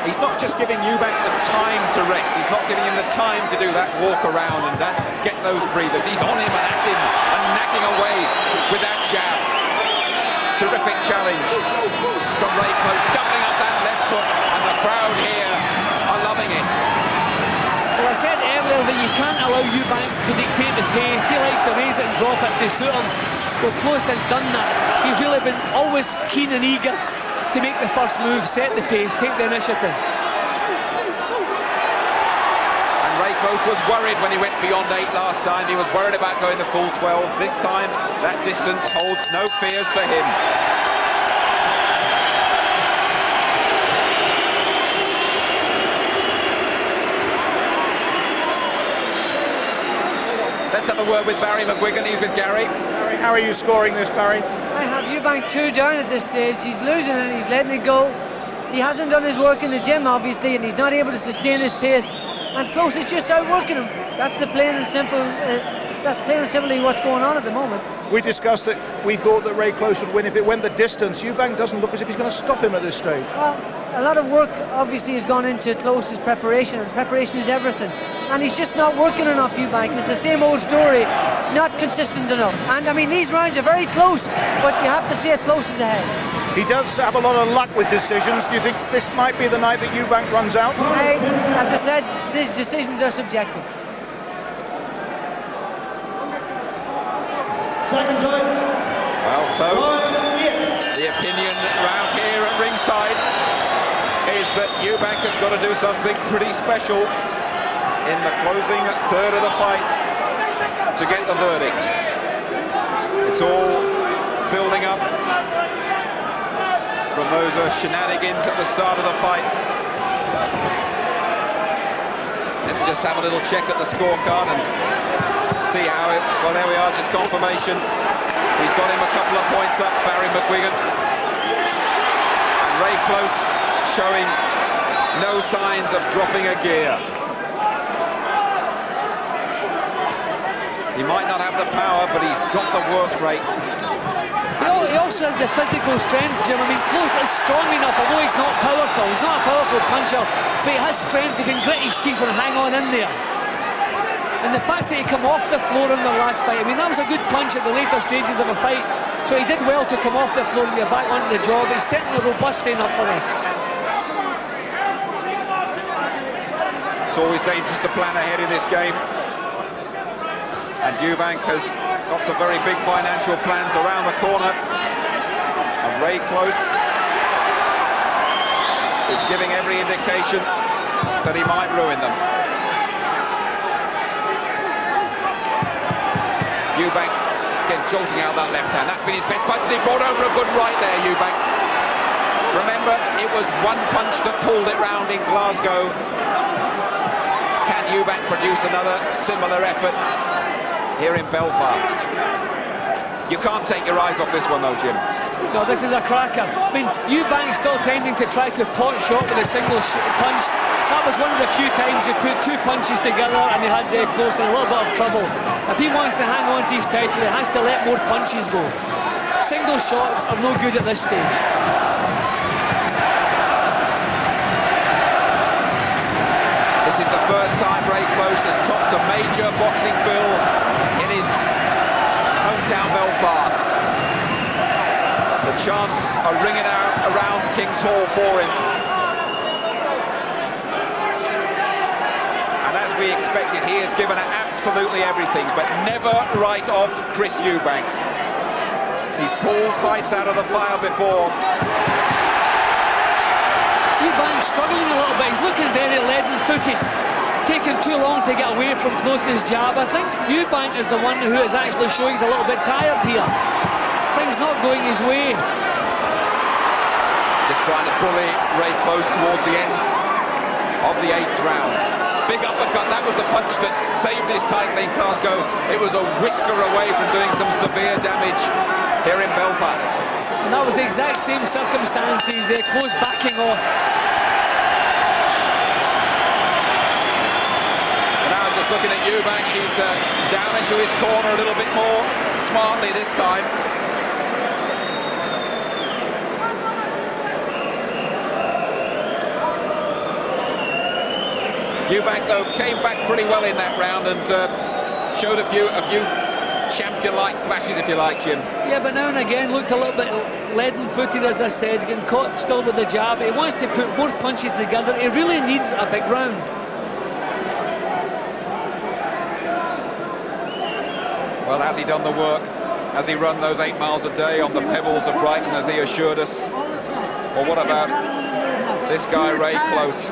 He's not just giving Eubank the time to rest, he's not giving him the time to do that walk around and that get those breathers. He's on him and at him and knacking away with that jab. Terrific challenge from Ray Close, doubling up that left hook, and the crowd here are loving it. Well, I said earlier that you can't allow Eubank to dictate the pace. He likes to raise it and drop it to suit him. Well, Close has done that. He's really been always keen and eager to make the first move, set the pace, take the initiative. And Ray Close was worried when he went beyond 8 last time. He was worried about going the full 12. This time, that distance holds no fears for him. Let's have a word with Barry McGuigan. He's with Gary. Barry, how are you scoring this, Barry? I have Eubank 2 down at this stage. He's losing it, he's letting it go. He hasn't done his work in the gym, obviously, and he's not able to sustain his pace. And Close is just outworking him. That's the plain and simple. That's plain and simply what's going on at the moment. We discussed that we thought that Ray Close would win if it went the distance. Eubank doesn't look as if he's going to stop him at this stage. Well, a lot of work obviously has gone into Close's preparation, and preparation is everything. And he's just not working enough, Eubank. It's the same old story, not consistent enough. And I mean, these rounds are very close, but you have to say it Close is ahead. He does have a lot of luck with decisions. Do you think this might be the night that Eubank runs out? As I said, these decisions are subjective. Second time. Well, so The opinion round here at ringside is that Eubank has got to do something pretty special in the closing third of the fight to get the verdict. It's all building up from those shenanigans at the start of the fight. Let's just have a little check at the scorecard and see how it... Well, there we are, just confirmation. He's got him a couple of points up, Barry McGuigan. And Ray Close showing no signs of dropping a gear. He might not have the power, but he's got the work rate. He also has the physical strength, Jim. I mean, Close is strong enough, although he's not powerful. He's not a powerful puncher, but he has strength. He can grit his teeth and hang on in there. And the fact that he came off the floor in the last fight, I mean, that was a good punch at the later stages of a fight. So he did well to come off the floor and get back onto the job. He's certainly robust enough for this. It's always dangerous to plan ahead in this game. And Eubank has got some very big financial plans around the corner. And Ray Close is giving every indication that he might ruin them. Eubank again jolting out that left hand. That's been his best punch. He brought over a good right there, Eubank. Remember, it was one punch that pulled it round in Glasgow. Can Eubank produce another similar effort here in Belfast? You can't take your eyes off this one though, Jim. No, this is a cracker. I mean, Eubank still tending to try to pot shot with a single punch. That was one of the few times he put two punches together and he had Close in a little bit of trouble. If he wants to hang on to his title, he has to let more punches go. Single shots are no good at this stage. This is the first time Ray Close has topped a major boxing bill in his hometown Belfast. The chants are ringing out around King's Hall for him. And as we expected, he has given absolutely everything, but never right of Chris Eubank. He's pulled fights out of the fire before. Eubank struggling a little bit. He's looking very leaden-footed. Taking too long to get away from Close's jab. I think Eubank is the one who is actually showing he's a little bit tired here. Things not going his way. Just trying to bully Ray Close towards the end of the 8th round. Big uppercut, that was the punch that saved his title in Glasgow. It was a whisker away from doing some severe damage here in Belfast. And that was the exact same circumstances, Close backing off. Now just looking at Eubank, he's down into his corner a little bit more smartly this time. Eubank, though, came back pretty well in that round and showed a few champion-like flashes, if you like, Jim. Yeah, but now and again looked a little bit leaden-footed, as I said, getting caught still with the jab. He wants to put more punches together. He really needs a big round. Well, has he done the work? Has he run those 8 miles a day on the pebbles of Brighton, as he assured us? Or what about this guy, Ray Close?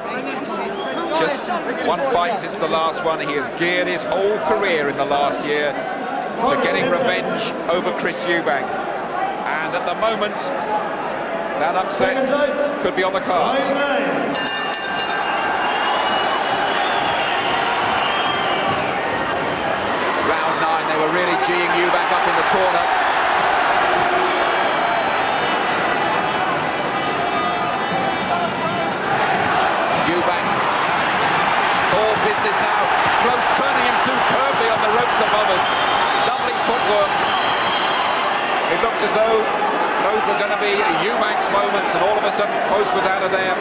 Just one fight since the last one. He has geared his whole career in the last year to getting revenge over Chris Eubank. And at the moment, that upset could be on the cards. Round 9, they were really geeing Eubank up in the corner. Eubank, all business now. Close turning him superbly on the ropes above us. Lovely footwork. It looked as though those were going to be Eubank's moments, and all of a sudden Close was out of there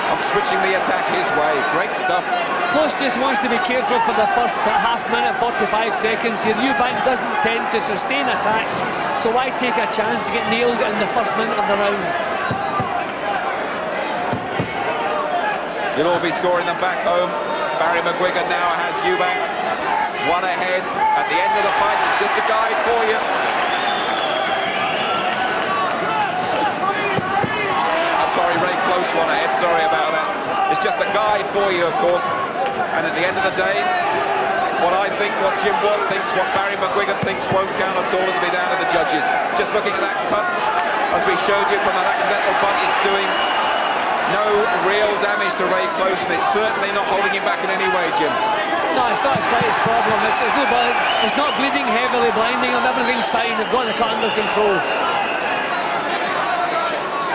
on switching the attack his way. Great stuff. Close just wants to be careful for the first half minute, 45 seconds here. Eubank doesn't tend to sustain attacks, so why take a chance to get nailed in the first minute of the round? He'll all be scoring them back home. Barry McGuigan now has Eubank one ahead at the end of the fight. It's just a guide for you. sorry about that. It's just a guide for you, of course. And at the end of the day, what I think, what Jim Watt thinks, what Barry McGuigan thinks won't count at all. It'll be down to the judges. Just looking at that cut, as we showed you from that accidental butt, it's doing no real damage to Ray Close, and it's certainly not holding him back in any way, Jim. No, it's not a slightest problem. It's not bleeding heavily, blinding him. Everything's fine. They've got the cut under control.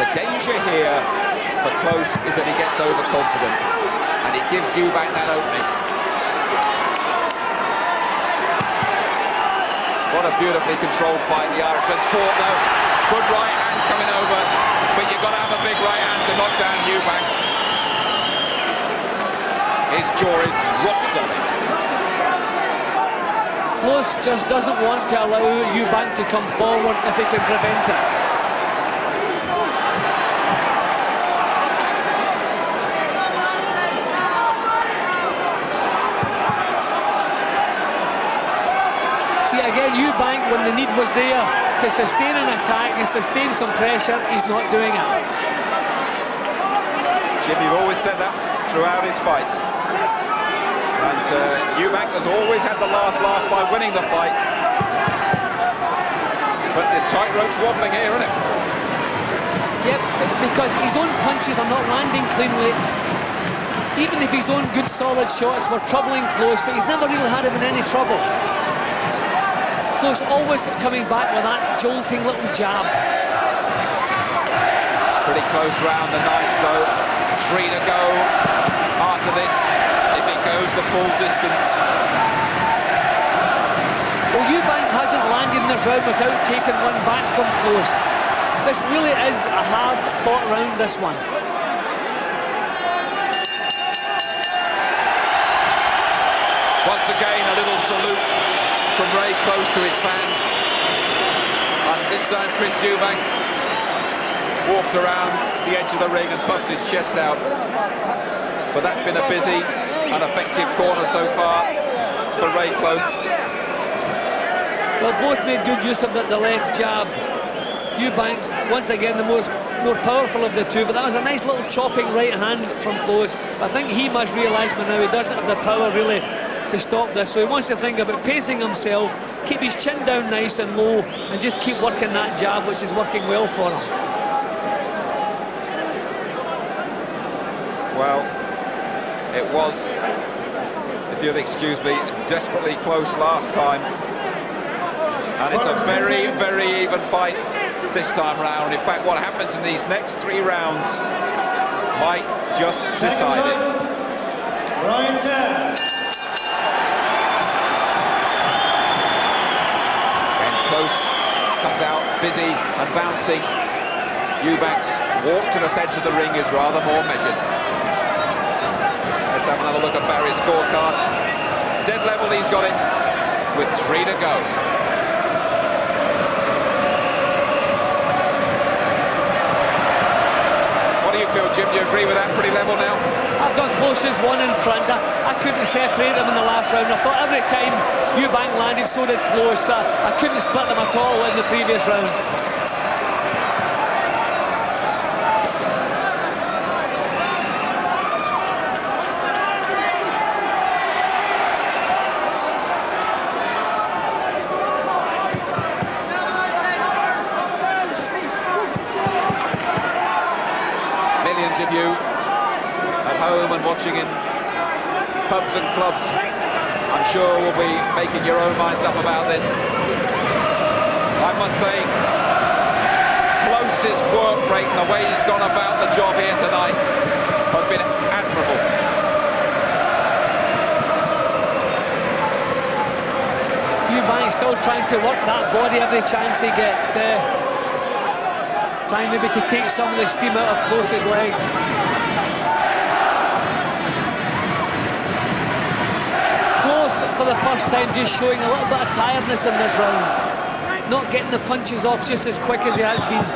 The danger here for Close is that he gets overconfident, and it gives Eubank that opening. What a beautifully controlled fight the Irishman's fought, though. Good right hand coming over, but you've got to have a big right hand to knock down Eubank. His jaw is rock solid. Close just doesn't want to allow Eubank to come forward if he can prevent it. See, again, Eubank, when the need was there to sustain an attack and sustain some pressure, he's not doing it. Jim, you've always said that throughout his fights. And Eubank has always had the last laugh by winning the fight. But the tightrope's wobbling here, isn't it? Yep, because his own punches are not landing cleanly. Even if his own good solid shots were troubling Close, but he's never really had him in any trouble. Close always coming back with that jolting little jab. Pretty close round the ninth, though. 3 to go. After this, if it goes the full distance. Well, Eubank hasn't landed in this round without taking one back from Close. This really is a hard-fought round, this one. Once again, a little salute from Ray Close to his fans. And this time, Chris Eubank walks around the edge of the ring and puffs his chest out. But that's been a busy and effective corner so far for Ray Close. Well, both made good use of the left jab. Eubank's, once again, the more powerful of the two, but that was a nice little chopping right hand from Close. I think he must realise by now he doesn't have the power, really, to stop this, so he wants to think about pacing himself, keep his chin down nice and low, and just keep working that jab, which is working well for him. Well, it was, if you'll excuse me, desperately close last time, and it's a very, very even fight this time round. In fact, what happens in these next 3 rounds might just decide it. Right. Close comes out busy and bouncing. Eubank's walk to the centre of the ring is rather more measured. Let's have another look at Barry's scorecard. Dead level, he's got it with 3 to go. What do you feel, Jim? Do you agree with that? Pretty level now? I've got Close as one in front. I couldn't separate them in the last round. I thought every time Eubank landed, so did Close. I couldn't split them at all in the previous round. Millions of you at home and watching in pubs and clubs, I'm sure will be making your own minds up about this. I must say, Close's work rate and the way he's gone about the job here tonight has been admirable. Eubank still trying to work that body every chance he gets. Trying maybe to take some of the steam out of Close's legs. Close, for the first time, just showing a little bit of tiredness in this round. Not getting the punches off just as quick as he has been.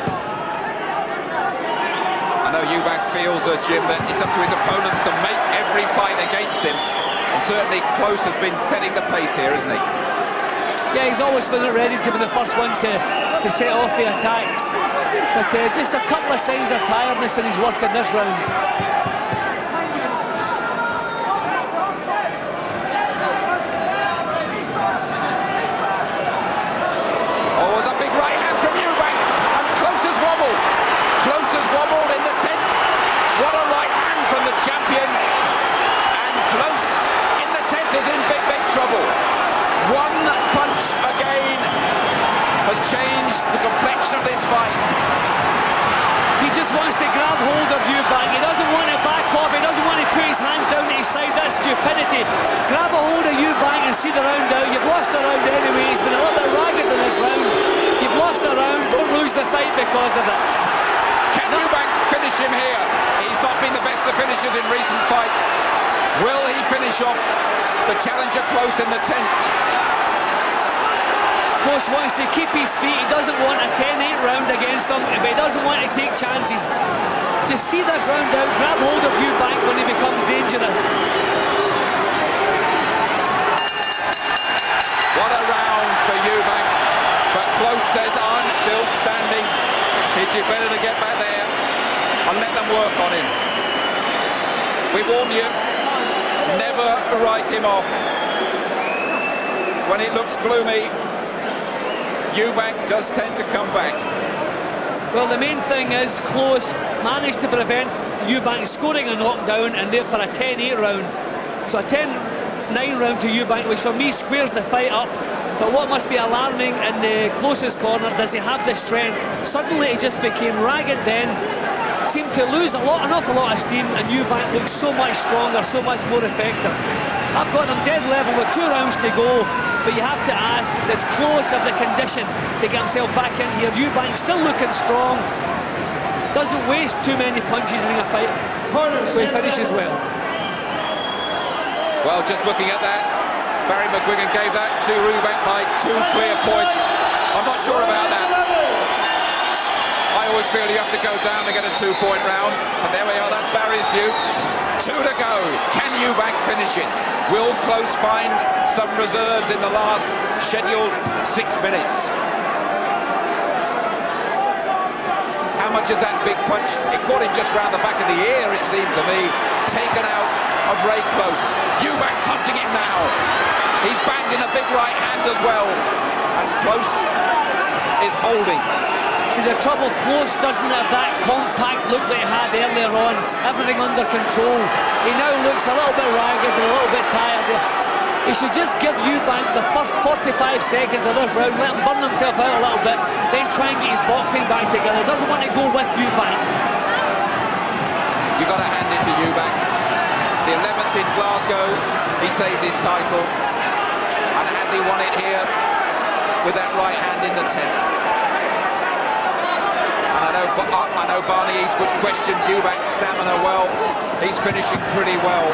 I know Eubank feels, Jim, that it's up to his opponents to make every fight against him. And certainly Close has been setting the pace here, isn't he? Yeah, he's always been ready to be the first one to to set off the attacks. But just a couple of signs of tiredness in his work in this round. Oh, it's a big right hand from Eubank, and Close has wobbled. Close has wobbled in the 10th. What a right hand from the champion. And Close in the 10th is in big, big trouble. One punch again has changed the complexion of this fight. He just wants to grab hold of Eubank. He doesn't want to back off. He doesn't want to put his hands down to his side. That's stupidity. Grab a hold of Eubank and see the round out. You've lost the round anyway. He's been a little bit ragged in this round. You've lost the round. Don't lose the fight because of it. Can Eubank finish him here? He's not been the best of finishers in recent fights. Will he finish off the challenger Close in the 10th? Close wants to keep his feet. He doesn't want a 10-8 round against him, but he doesn't want to take chances. Just see this round out, grab hold of Eubank when he becomes dangerous. What a round for Eubank, but Close says, I'm still standing. He'd do better to get back there and let them work on him. We warn you, never write him off. When it looks gloomy, Eubank does tend to come back. Well, the main thing is Close managed to prevent Eubank scoring a knockdown and therefore a 10-8 round. So a 10-9 round to Eubank, which for me squares the fight up. But what must be alarming in the Close's corner, does he have the strength? Suddenly he just became ragged then, seemed to lose an awful lot of steam, and Eubank looks so much stronger, so much more effective. I've got him dead level with 2 rounds to go, but you have to ask, does Close have the condition to get himself back in here? Eubank still looking strong, doesn't waste too many punches in a fight, so he finishes well. Well, just looking at that, Barry McGuigan gave that to Eubank by 2 clear points. I'm not sure about that. I always feel you have to go down to get a 2-point round, and there we are, that's Barry's view. 2 to go. Can Eubank finish it? Will Close find some reserves in the last scheduled 6 minutes? How much is that big punch? It caught him just round the back of the ear, it seemed to me. Taken out of Ray Close. Eubank's hunting him now. He's banged in a big right hand as well. And Close is holding. See, the trouble, Close doesn't have that compact look that he had earlier on. Everything under control. He now looks a little bit ragged and a little bit tired. He should just give Eubank the first 45 seconds of this round, let him burn himself out a little bit, then try and get his boxing back together. Doesn't want to go with Eubank. You've got to hand it to Eubank. The 11th in Glasgow, he saved his title. And has he won it here with that right hand in the 10th? I know Barney East would question Eubank's stamina. Well, he's finishing pretty well.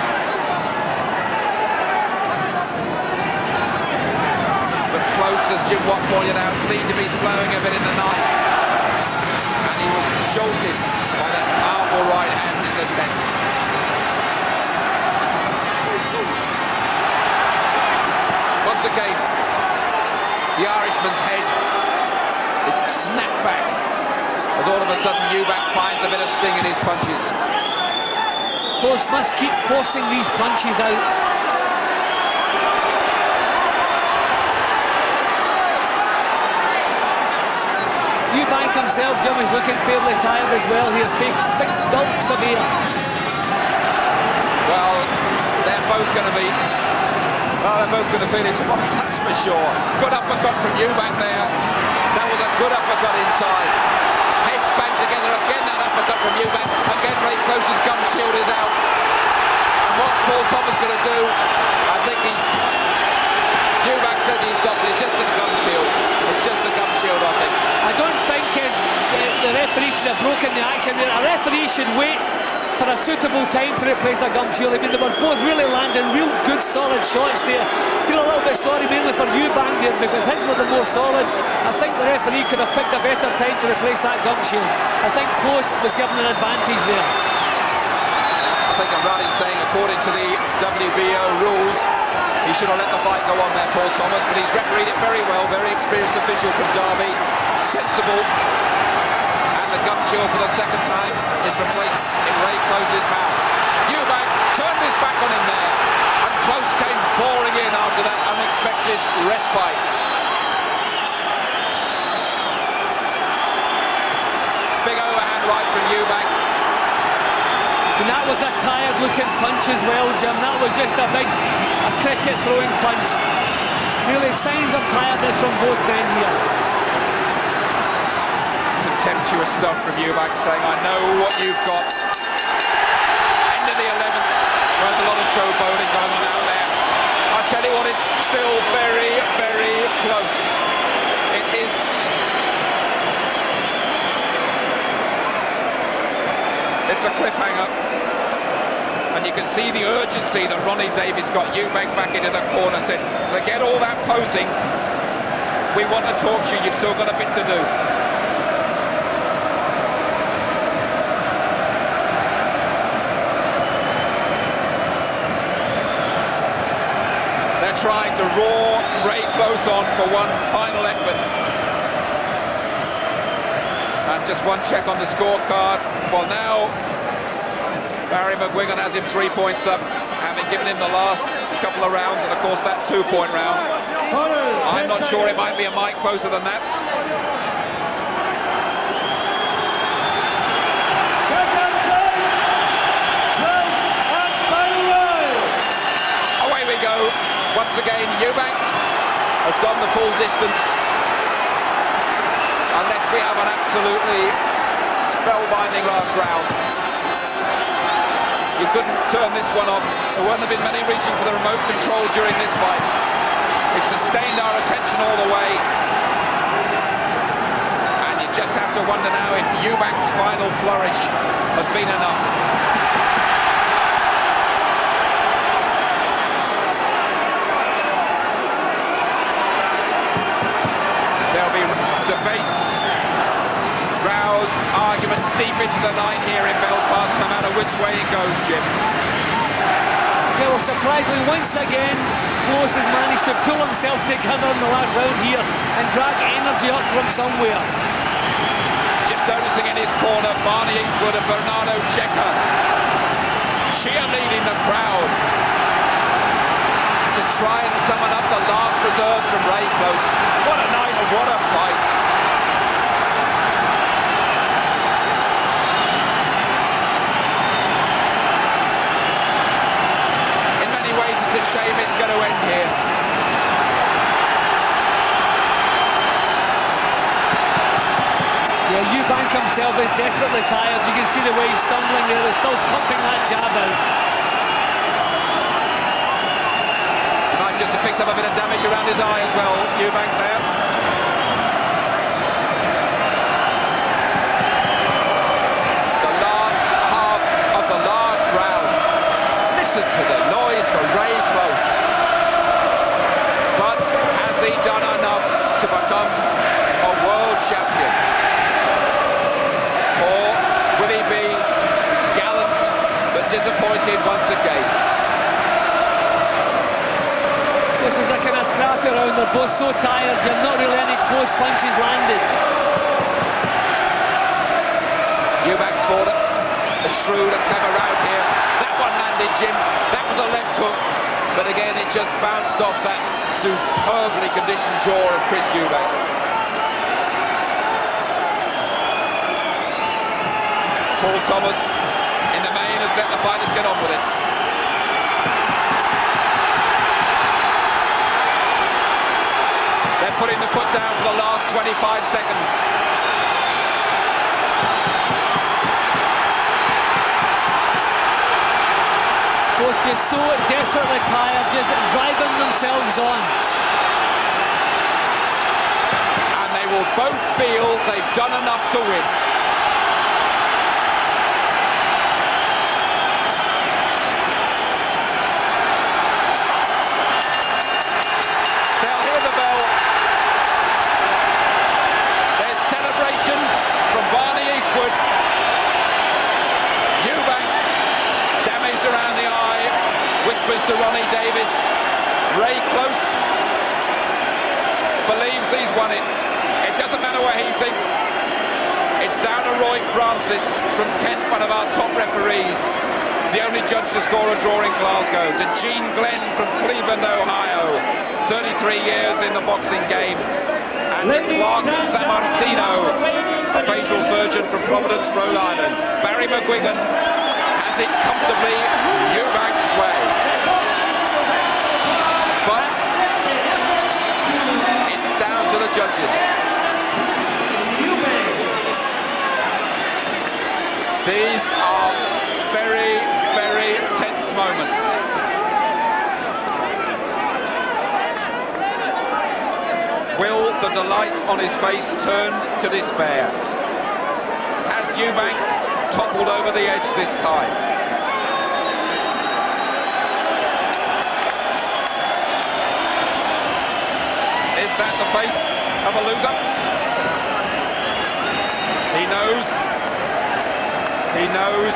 But Close, as Jim Watt pointed out, seemed to be slowing a bit in the ninth. And he was jolted by that powerful right hand in the 10th. Once again, the Irishman's head is snapped back, as all of a sudden Eubank finds a bit of sting in his punches. Close must keep forcing these punches out. Eubank himself, Jim, is looking fairly tired as well here. Big gulps of air. Well, they're both going to be... Well, they're both going to feel it tomorrow, that's for sure. Good uppercut from Eubank there. That was a good uppercut inside. Heads banged together again, that uppercut from Eubank. Again, Ray Close's gum shield is out. And what's Paul Thomas going to do? I think Eubank says he's stopped it. It's just the gum shield. It's just the gum shield, I think. I don't think the referee should have broken the action there. A referee should wait for a suitable time to replace the gum shield. I mean, they were both really landing real good, solid shots there. I feel a little bit sorry mainly for Eubank here because his were the more solid. I think the referee could have picked a better time to replace that gum shield. I think Close was given an advantage there. I think I'm right in saying according to the WBO rules, he should have let the fight go on there, Paul Thomas, but he's refereed it very well, very experienced official from Derby, sensible, and the gum shield for the second time is replaced in Ray Close's mouth. Eubank turned his back on him there, and Close came pouring in after that unexpected respite. Big overhand right from Eubank. And that was a tired-looking punch as well, Jim. That was just a cricket-throwing punch. Really signs of tiredness from both men here. Contemptuous stuff from Eubank, saying, I know what you've got. End of the 11th. There's a lot of showboating going on out there. I tell you what, it's still very, very close. It is. It's a cliffhanger. And you can see the urgency that Ronnie Davies got Eubank back into the corner, said, forget all that posing. We want to talk to you, you've still got a bit to do. They're trying to roar Ray Close on for one final effort. And just one check on the scorecard. Well, now Barry McGuigan has him 3 points up, having given him the last couple of rounds, and of course that 2-point round. I'm not sure, it might be a mic closer than that. Away we go. Once again, Eubank has gone the full distance. Unless we have an absolutely spellbinding last round. You couldn't turn this one off. There wouldn't have been many reaching for the remote control during this fight. It sustained our attention all the way. And you just have to wonder now if Eubank's final flourish has been enough. There'll be debates, rows, arguments deep into the night here in Belfast, no matter which way it goes, Jim. Yeah, well, surprisingly, once again, Close has managed to pull himself together in the last round here and drag energy up from somewhere. Just noticing in his corner, Barney Eastwood and Bernardo Checker cheerleading the crowd to try and summon up the last reserves from Ray Close. What a night and what a fight. It's a shame it's going to end here. Yeah, Eubank himself is desperately tired. You can see the way he's stumbling there. He's still pumping that jab out. He might just have picked up a bit of damage around his eye as well, Eubank there. The last half of the last round. Listen to the noise for Ray Close. But has he done enough to become a world champion? Or will he be gallant but disappointed once again? This is the kind of scrappy round. They're both so tired, Jim. Not really any close punches landed. Eubank's fought a shrewd and clever round here. That one landed, Jim. That was a left hook. But again, it just bounced off that superbly conditioned jaw of Chris Eubank. Paul Thomas, in the main, has let the fighters get on with it. They're putting the foot down for the last 25 seconds. Both just so desperately tired, just driving themselves on. And they will both feel they've done enough to win. They'll hear the bell. There's celebrations from Barney Eastwood. Eubank damaged around the eye. is to Ronnie Davis. Ray Close believes he's won it. It doesn't matter what he thinks. It's down to Roy Francis from Kent, one of our top referees, the only judge to score a draw in Glasgow, to Gene Glenn from Cleveland, Ohio, 33 years in the boxing game, and to Clark Sammartino, a facial surgeon from Providence, Rhode Island. Barry McGuigan has it comfortably Eubank's way. But it's down to the judges. These are very, very tense moments. Will the delight on his face turn to despair? Has Eubank toppled over the edge this time? Is that the face of a loser? He knows. He knows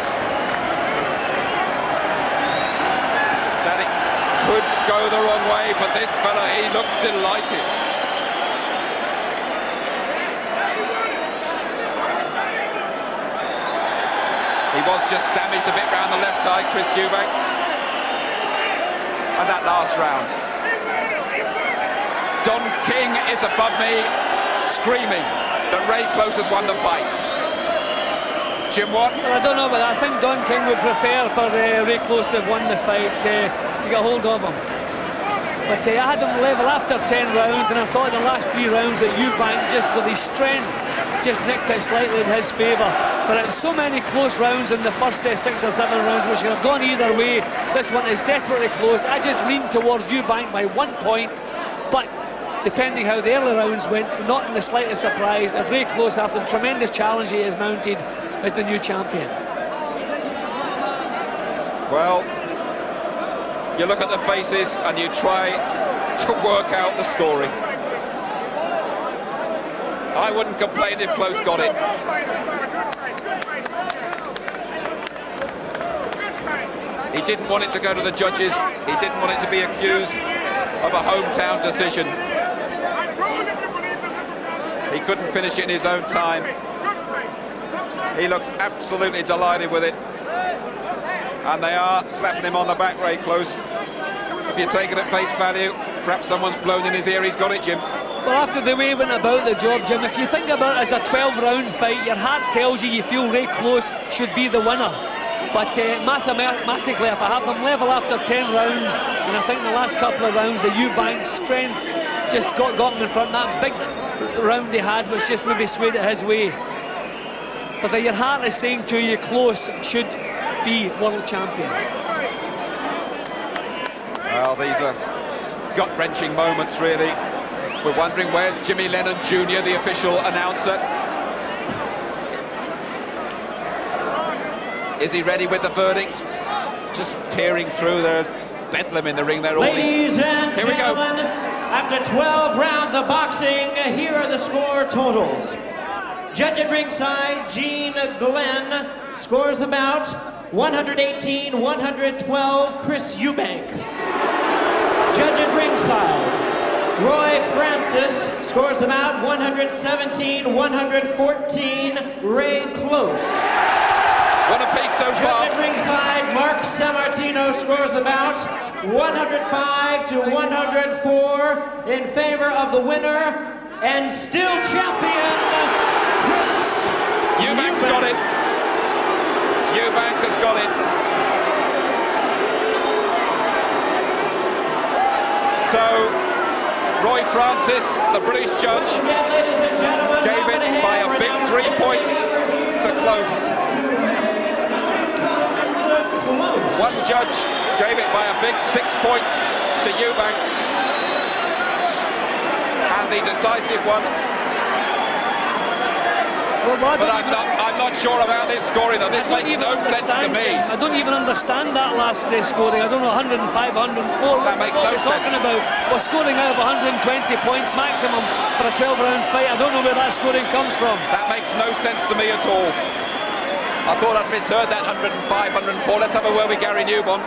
that it could go the wrong way, but this fella, he looks delighted. He was just damaged a bit round the left eye, Chris Eubank. And that last round. Don King is above me, screaming that Ray Close has won the fight. Jim Watt? Well, I don't know, but I think Don King would prefer for Ray Close to have won the fight, to get hold of him. But I had him level after 10 rounds, and I thought in the last 3 rounds that Eubank, just with his strength, just nicked it slightly in his favour. But it was so many close rounds in the first 6 or 7 rounds, which could have gone either way. This one is desperately close. I just leaned towards Eubank by 1 point, but depending how the early rounds went, not in the slightest surprise if Ray Close, after the tremendous challenge he has mounted, as the new champion. Well, you look at the faces and you try to work out the story. I wouldn't complain if Close got it. He didn't want it to go to the judges. He didn't want it to be accused of a hometown decision. He couldn't finish it in his own time. He looks absolutely delighted with it. And they are slapping him on the back, Ray Close. If you take it at face value, perhaps someone's blown in his ear. He's got it, Jim. Well, after the way he went about the job, Jim, if you think about it as a 12-round fight, your heart tells you feel Ray Close should be the winner. But mathematically, if I have them level after 10 rounds, and I think the last couple of rounds, the Eubank's strength just got him in front. That big round he had was just maybe swayed it his way. But your heart is saying to you, Close should be world champion. Well, these are gut-wrenching moments, really. We're wondering where's Jimmy Lennon Jr., the official announcer. Is he ready with the verdict? Just peering through, there's bedlam in the ring there. Ladies and gentlemen, after 12 rounds of boxing, here are the score totals. Judge at ringside, Gene Glenn, scores the bout 118-112, Chris Eubank. Judge at ringside, Roy Francis, scores the bout 117-114, Ray Close. What a piece so far. Judge at ringside, Mark Sammartino, scores the bout 105-104 in favor of the winner and still champion, Chris Eubank's got it. Eubank has got it. So, Roy Francis, the British judge, gave it by a big 3 points to Close. One judge gave it by a big 6 points to Eubank. And the decisive one. But I'm not sure about this scoring, though. This makes no sense to me. I don't even understand that last scoring. I don't know, 105, 104. That makes no sense. What we're talking about? We're scoring out of 120 points maximum for a 12-round fight. I don't know where that scoring comes from. That makes no sense to me at all. I thought I'd misheard that 105, 104. Let's have a word with Gary Newbon.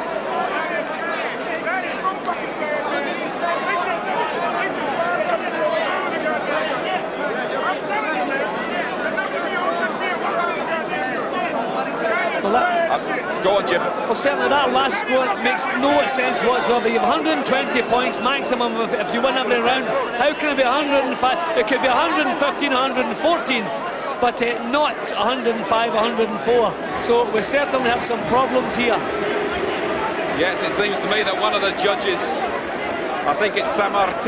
Go on, Jim. Well, certainly that last score makes no sense whatsoever. You have 120 points maximum if you win every round. How can it be 105? It could be 115, 114, but not 105, 104. So we certainly have some problems here. Yes, it seems to me that one of the judges, I think it's Clark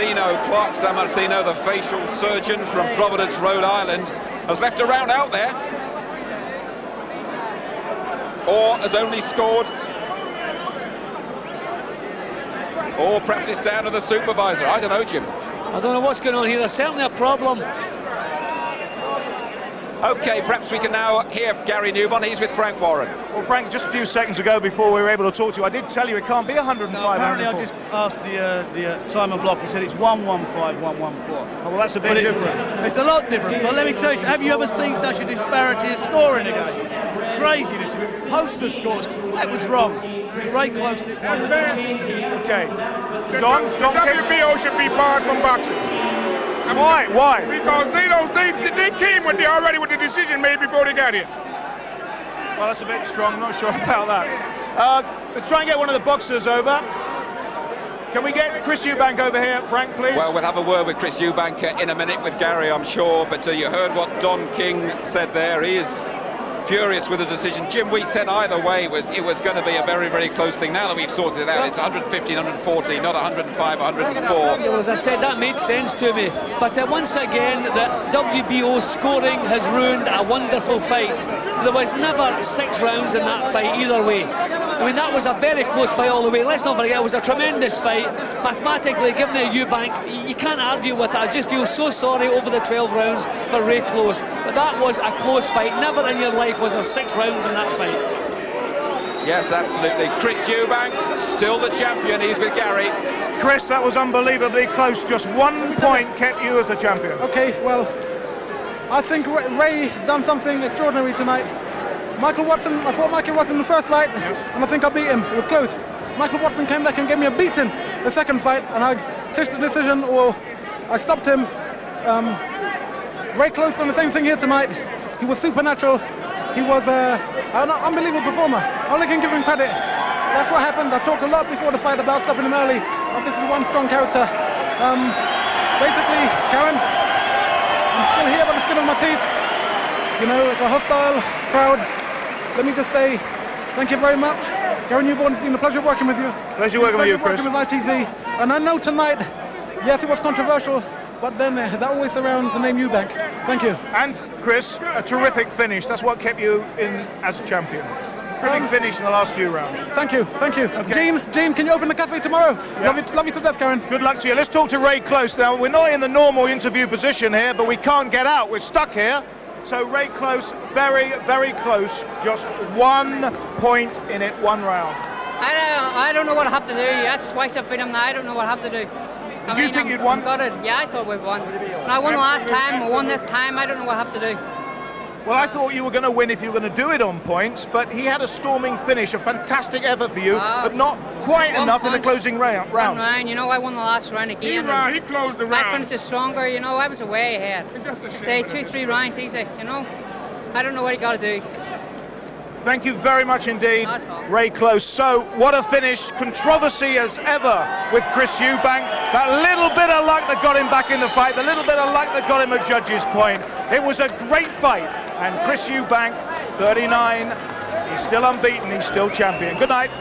Sammartino, the facial surgeon from Providence, Rhode Island, has left a round out there. Or has only scored. Or perhaps it's down to the supervisor. I don't know, Jim. I don't know what's going on here. There's certainly a problem. Okay, perhaps we can now hear Gary Newbon. He's with Frank Warren. Well, Frank, just a few seconds ago before we were able to talk to you, I did tell you it can't be 105. No, apparently I just asked the Simon Block. He said it's 115, 114. Oh, well, that's a bit different. It's a lot different. But let me tell you, have you ever seen such a disparity in scoring again? It's crazy. This is poster scores. That was wrong. Ray Close did one. Okay. The WBO should be barred from boxing. Why? Why? Because they came already with the decision made before they got here. Well, that's a bit strong. I'm not sure about that. Let's try and get one of the boxers over. Can we get Chris Eubank over here, Frank, please? Well, we'll have a word with Chris Eubank in a minute with Gary, I'm sure. But you heard what Don King said there. He is furious with the decision. Jim, we said either way it was going to be a very, very close thing. Now that we've sorted it out, it's 115, 114, not 105, 104. Well, as I said, that made sense to me. But once again, the WBO scoring has ruined a wonderful fight. There was never 6 rounds in that fight either way. I mean, that was a very close fight all the way. Let's not forget, it was a tremendous fight. Mathematically, given it Eubank, you can't argue with it. I just feel so sorry over the 12 rounds for Ray Close. But that was a close fight. Never in your life was there 6 rounds in that fight. Yes, absolutely. Chris Eubank, still the champion. He's with Gary. Chris, that was unbelievably close. Just 1 point kept you as the champion. Okay, well, I think Ray done something extraordinary tonight. Michael Watson, I fought Michael Watson in the first fight, and I think I beat him. It was close. Michael Watson came back and gave me a beating the second fight, and I clished the decision, or I stopped him. Ray Close done the same thing here tonight. He was supernatural. He was an unbelievable performer. I only can give him credit. That's what happened. I talked a lot before the fight about stopping him early. This is one strong character. Basically, Karen, I'm still here by the skin of my teeth. You know, it's a hostile crowd. Let me just say thank you very much. Gary Newbon, it's been a pleasure working with you. Pleasure working with you, Chris. Working with ITV. And I know tonight, yes, it was controversial, but then that always surrounds the name Eubank. Thank you. And Chris, a terrific finish. That's what kept you in as champion. Terrific finish in the last few rounds. Thank you, thank you. Okay. Gene, can you open the cafe tomorrow? Yep. Love you to death, Karen. Good luck to you. Let's talk to Ray Close now. We're not in the normal interview position here, but we can't get out. We're stuck here. So Ray Close, very, very close. Just 1 point in it, 1 round. I don't know what I have to do. That's twice I've beat him now. I don't know what I have to do. Did you think you'd won? Yeah, I thought we'd won. And I won last time, I won this time. I don't know what I have to do. Well, I thought you were going to win if you were going to do it on points, but he had a storming finish, a fantastic effort for you, but not quite enough in the closing round. One round, you know, I won the last round again. He closed the round. I finished it stronger, you know, I was way ahead. Say 2-3 rounds easy, you know. I don't know what he got to do. Thank you very much indeed, Ray Close. So, what a finish. Controversy as ever with Chris Eubank. That little bit of luck that got him back in the fight, the little bit of luck that got him a judge's point. It was a great fight. And Chris Eubank, 39, he's still unbeaten, he's still champion. Good night.